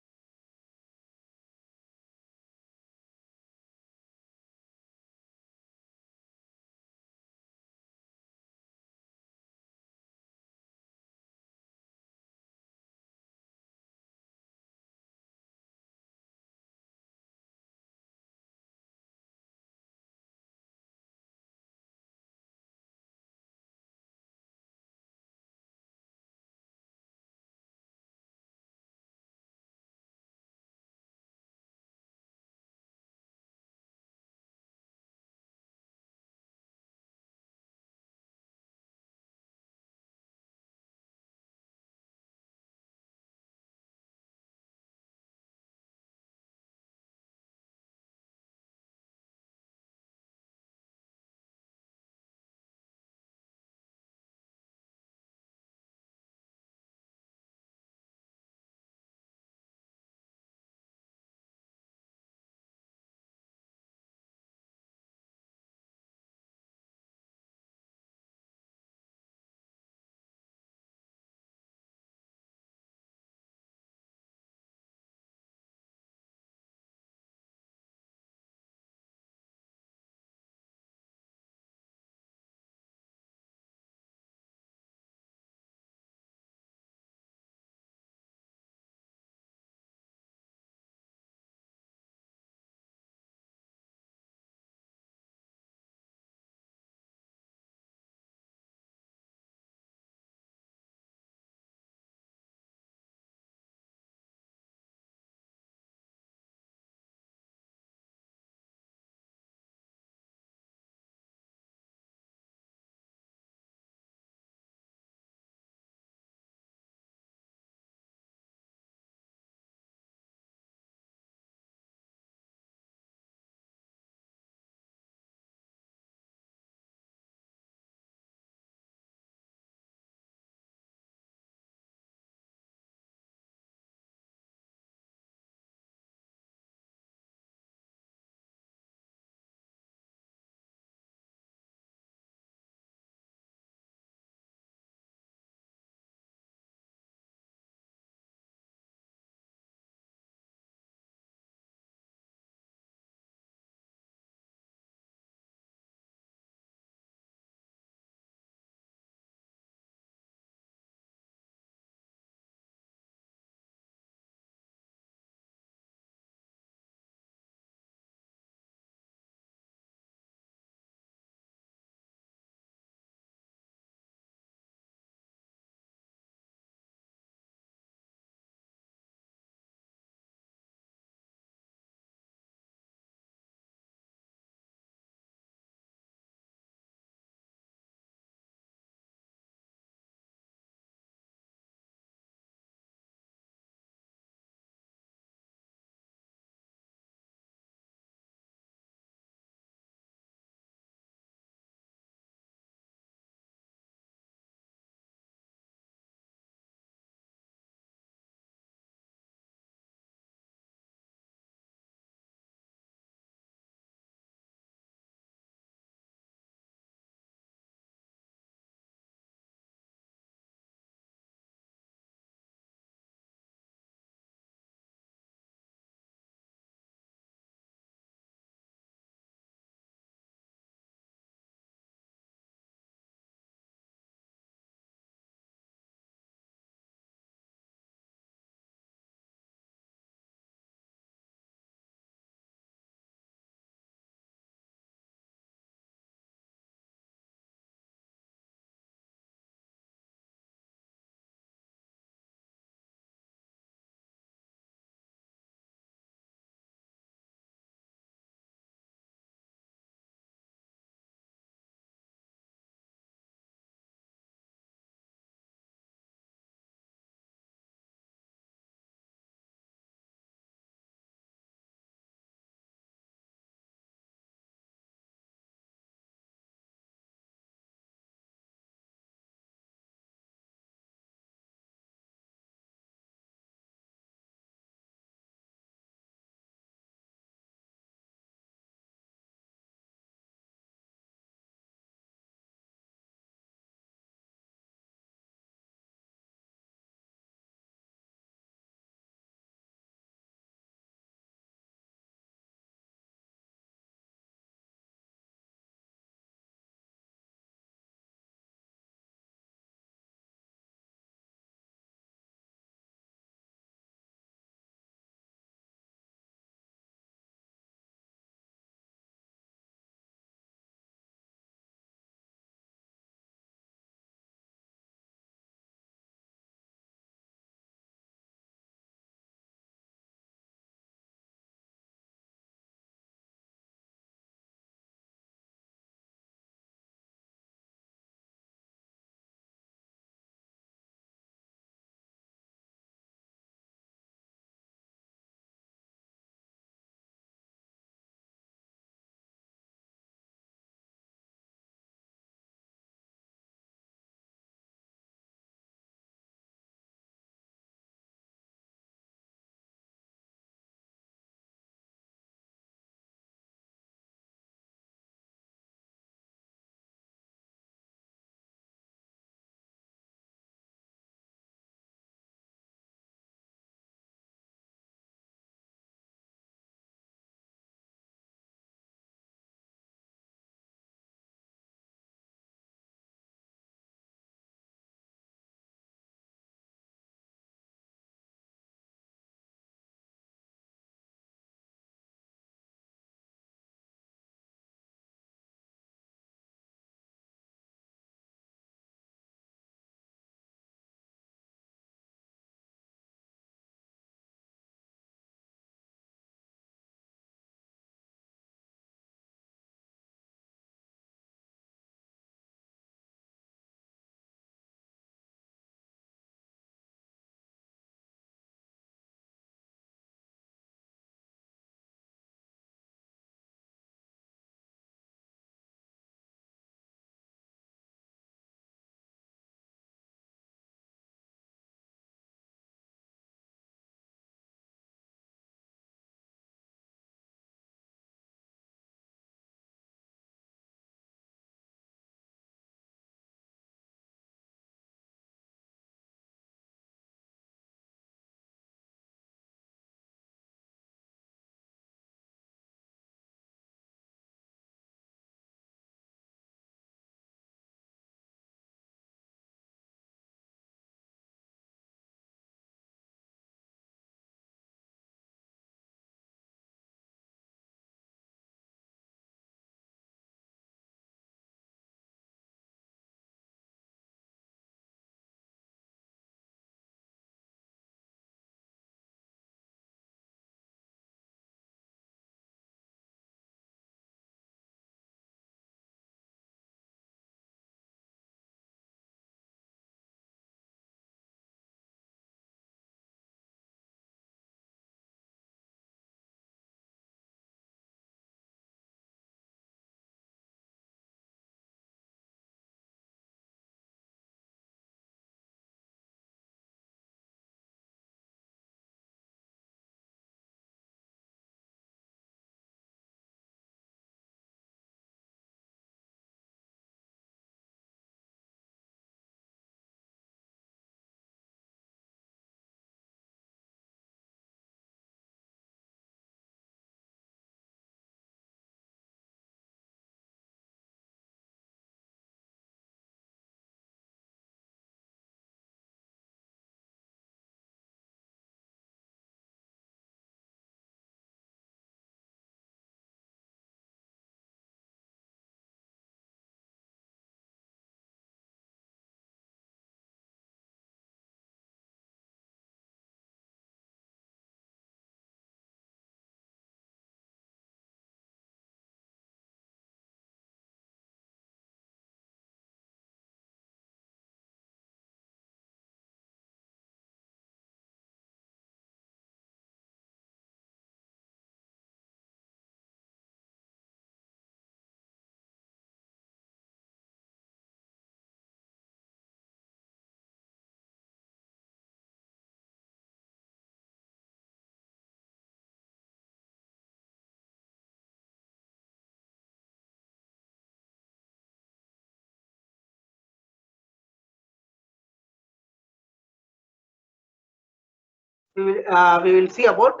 we will see about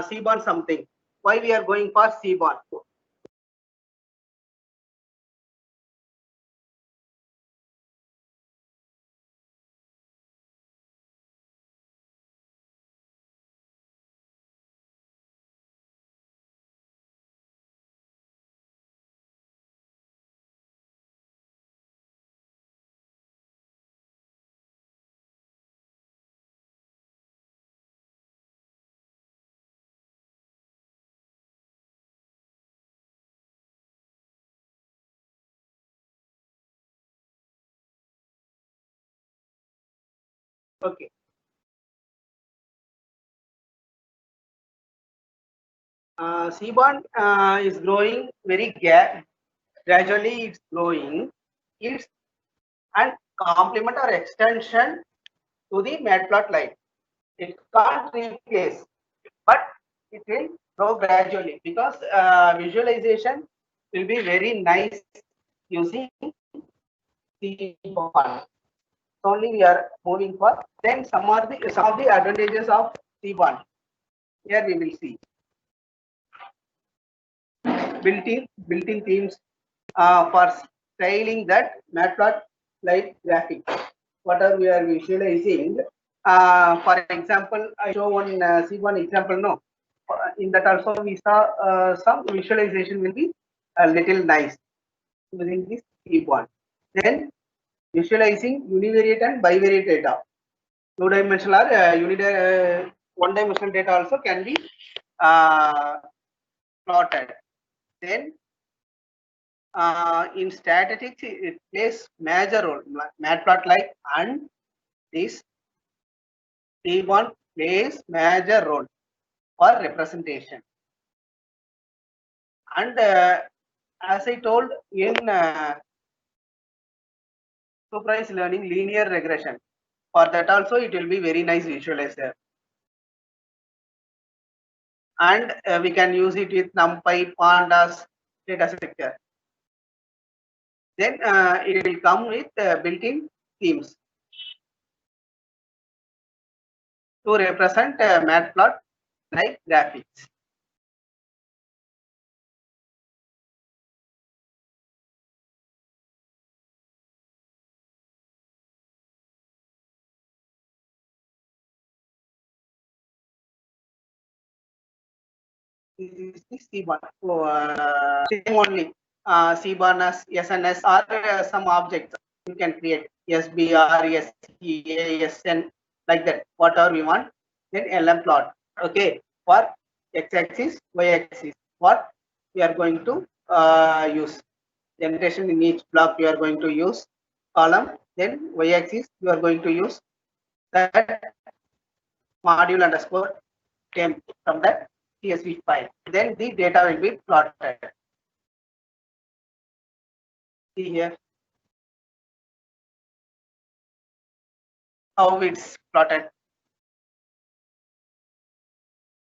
Seaborn something. Why we are going for Seaborn? Okay. Seaborn is growing very gradually. It's growing. It's and complement or extension to the matplotlib. It can't replace, but it will grow gradually because visualization will be very nice using Seaborn. Only we are moving for. Then some of the advantages of Seaborn. Here we will see built-in themes for styling that matplotlib graphics. Whatever we are visualizing. For example, I show one Seaborn example. No, in that also we saw some visualization will be a little nice using this Seaborn. Then visualizing univariate and bivariate data. Two-dimensional or one-dimensional data also can be plotted. Then in statistics, it plays major role. Matplotlib and this Seaborn plays major role for representation. And as I told in supervised learning, linear regression. For that also, it will be very nice visualizer. And we can use it with NumPy, Pandas, data structure. Then it will come with built-in themes to represent matplotlib graphics. This is the Seaborn. So, same only. Seaborn as SNS or some objects you can create SBR, SEA, SN, like that, whatever we want. Then LM plot. Okay, for x-axis, y-axis, what we are going to use. Generation in each block we are going to use column. Then y-axis you are going to use that module underscore temp from that CSV file. Then the data will be plotted. See here how it's plotted.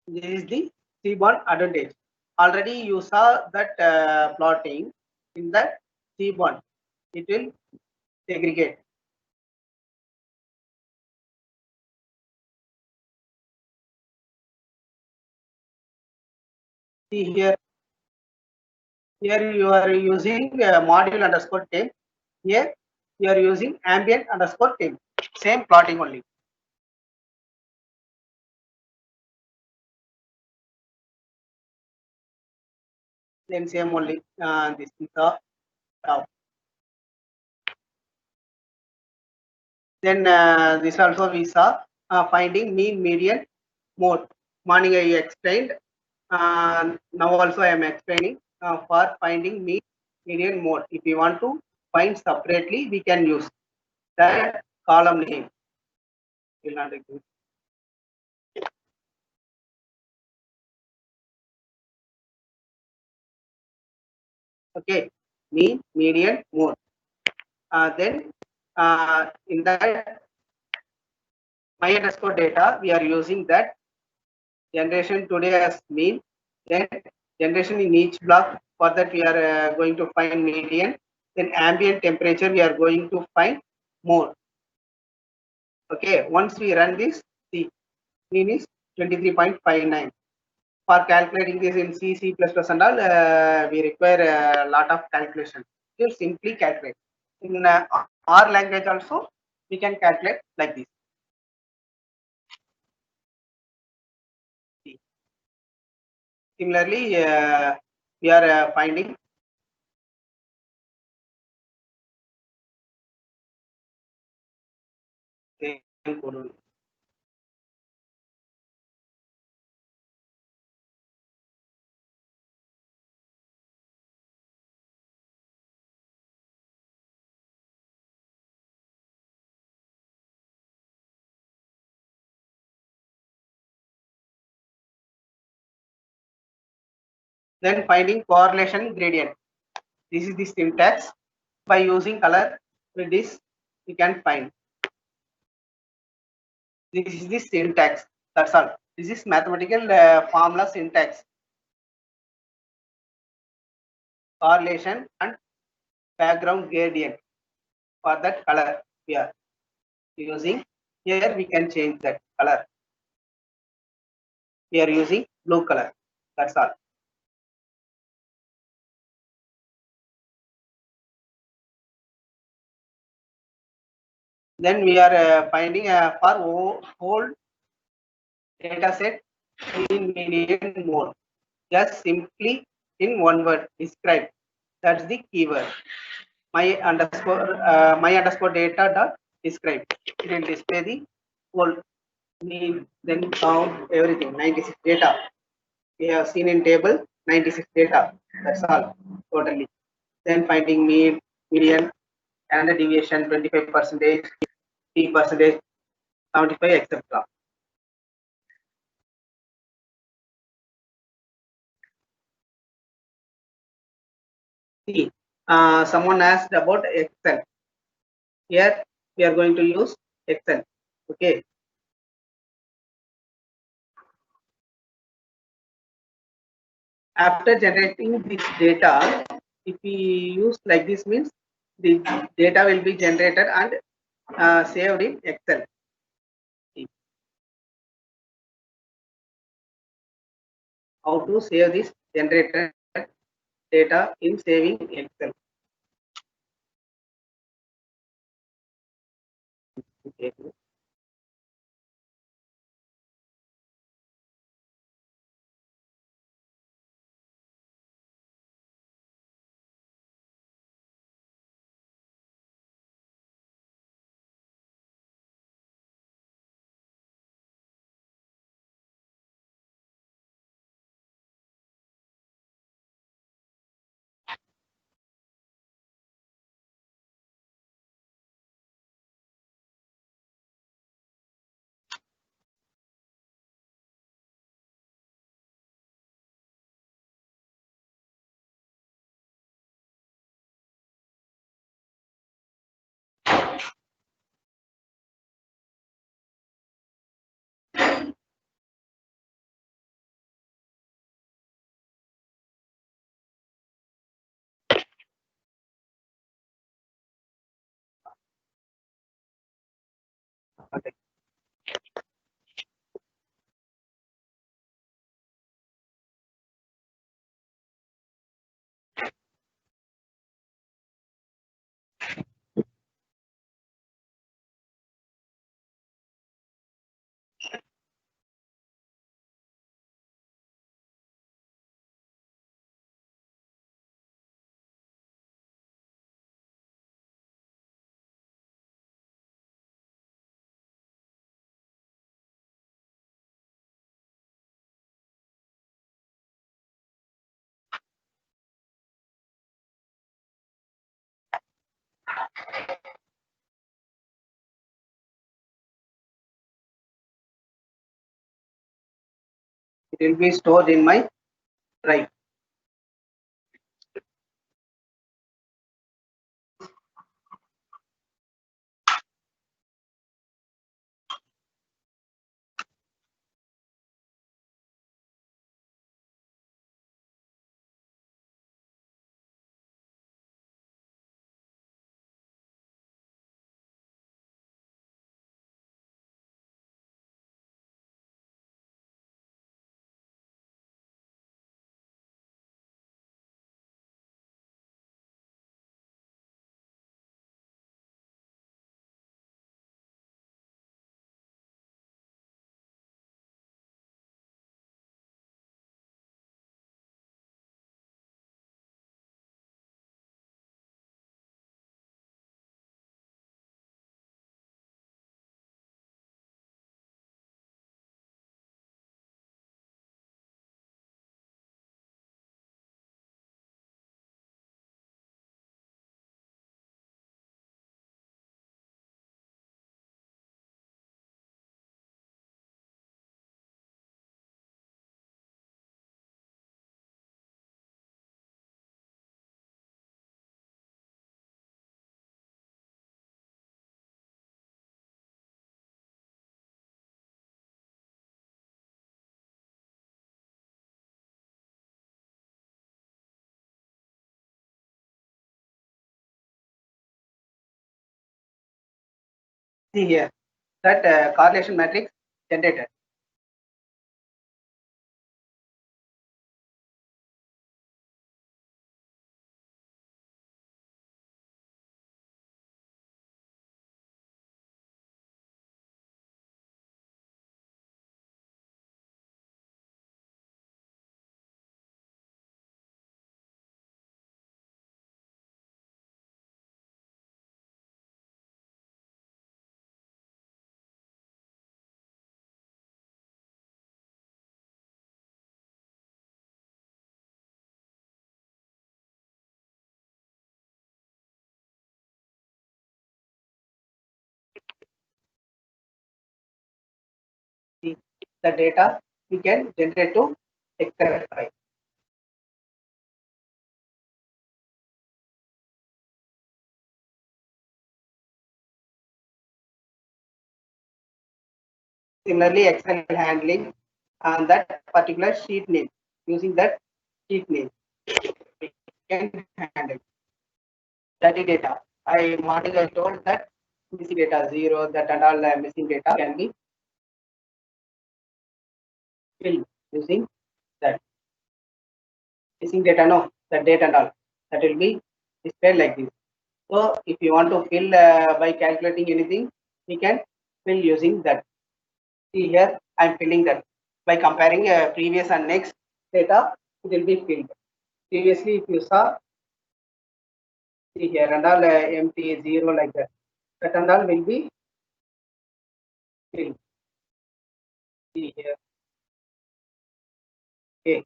This is the Seaborn advantage. Already you saw that plotting in that Seaborn. It will segregate. See here. Here you are using module underscore temp. Here you are using ambient underscore temp. Same plotting only. Then same only. This is the top. Then this also we saw finding mean, median, mode. Morning I explained. Now also I am explaining for finding mean, median, mode. If you want to find separately, we can use that column name. Will not exist. Okay, mean, median, mode. Then in that my underscore data, we are using that generation today as mean, then generation in each block. For that we are going to find median, then ambient temperature we are going to find mode. Okay, once we run this, see mean is 23.59. For calculating this in C, C++ and all, we require a lot of calculation. You simply calculate. In R language also, we can calculate like this. Similarly, we are finding same code only. Then finding correlation gradient. This is the syntax. By using color with this, we can find. This is the syntax. That's all. This is mathematical formula syntax. Correlation and background gradient. For that color we are using. Here we can change that color. We are using blue color. That's all. Then we are finding for whole data set in median mode. Just simply in one word describe. That's the keyword. My underscore data dot describe. It will display the whole mean, then count everything. 96 data. We have seen in table 96 data. That's all totally. Then finding mean, median, and the deviation 25 percentage, 3 percentage, 75, etc. See, someone asked about Excel. Here we are going to use Excel. Okay. After generating this data, if we use like this means the data will be generated and saved in Excel. How to save this generated data in saving Excel. Okay. Okay. It will be stored in my drive. See here that correlation matrix generated. See the data we can generate to Excel file. Similarly, Excel handling and that particular sheet name, using that sheet name we can handle that data. Morning I told that missing data 0, that and all missing data can be filled using that missing data. No, that data and all that will be displayed like this. So if you want to fill by calculating anything, we can fill using that. See here, I am filling that by comparing previous and next data. It will be filled. Previously, if you saw, see here and all empty 0 like that. That and all will be filled. See here. Okay.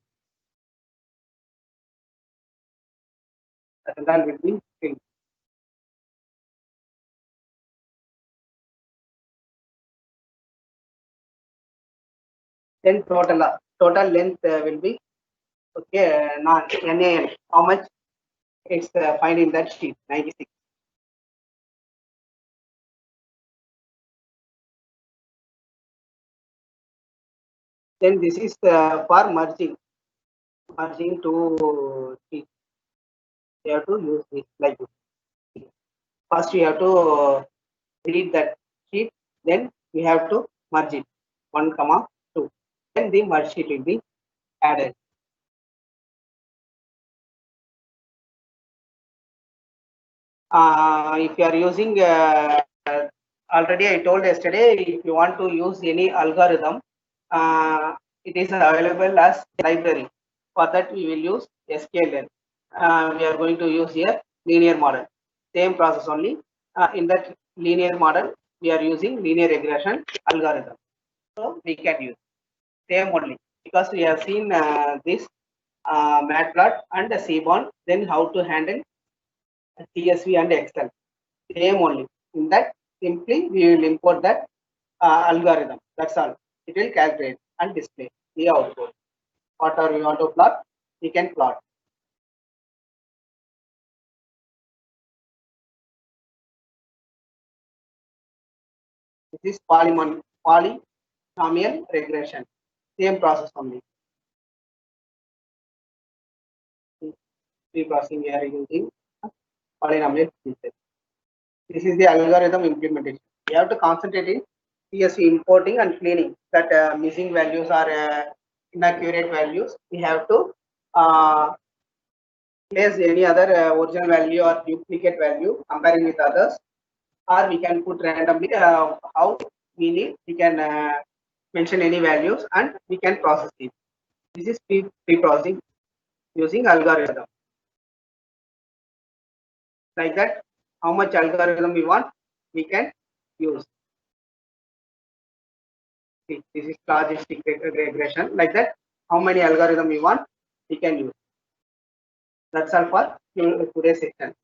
That and all will be filled. Then total length will be okay. NaN. How much it's find in that sheet? 96. Then this is for merging to sheet. You have to use this like this. First, you have to read that sheet. Then we have to merge it 1, 2. Then the merge sheet will be added. If you are using already I told yesterday, if you want to use any algorithm, it is available as library. For that we will use sklearn. We are going to use here linear model. Same process only. In that linear model, we are using linear regression algorithm. So we can use same only because we have seen this matplotlib and Seaborn. Then how to handle CSV and Excel. Same only. In that, simply we will import that algorithm. That's all. It will calculate and display the output. Whatever we want to plot, we can plot. This is polynomial regression. Same process only. Pre-processing we are using polynomial feature. This is the algorithm implementation. We have to concentrate in CSV importing and cleaning. That missing values are inaccurate values. We have to place any other original value or duplicate value comparing with others, or we can put randomly how we need. We can mention any values and we can process it. This is pre-processing using algorithm. Like that, how much algorithm we want, we can use. See, this is logistic regression. Like that, how many algorithm we want, we can use. That's all for today's session.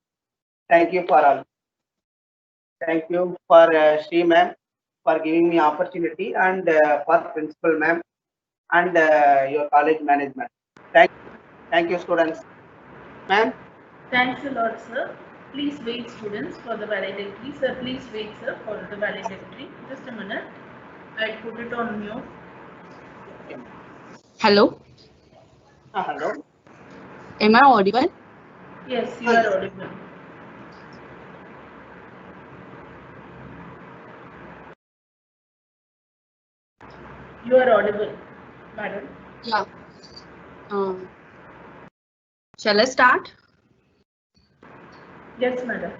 Thank you for all. Thank you for Sri ma'am for giving me opportunity, and for principal ma'am and your college management. Thank you students. Ma'am. Thanks a lot, sir. Please wait, students, for the valedictory. Sir, please wait, sir, for the valedictory. Just a minute. I'll put it on mute. Hello. Hello. Am I audible? Yes, you are audible. You are audible, madam. Yeah. Shall I start? Yes, madam.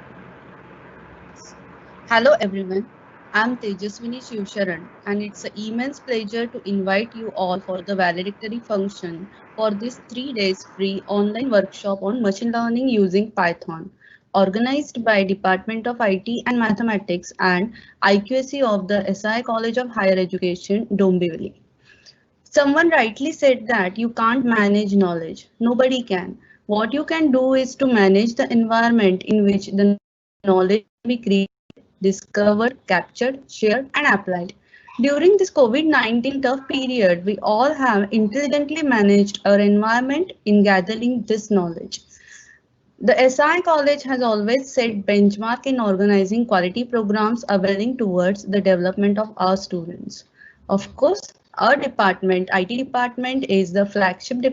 Hello everyone. I'm Tejaswini Shivsharan and it's an immense pleasure to invite you all for the valedictory function for this 3 days free online workshop on machine learning using Python, organized by Department of IT and Mathematics and IQAC of the SI College of Higher Education, Dombivli. Someone rightly said that you can't manage knowledge. Nobody can. What you can do is to manage the environment in which the knowledge can be created, discovered, captured, shared, and applied. During this COVID-19 tough period, we all have intelligently managed our environment in gathering this knowledge. The SI College has always set benchmark in organizing quality programs availing towards the development of our students. Of course, our department, IT department, is the flagship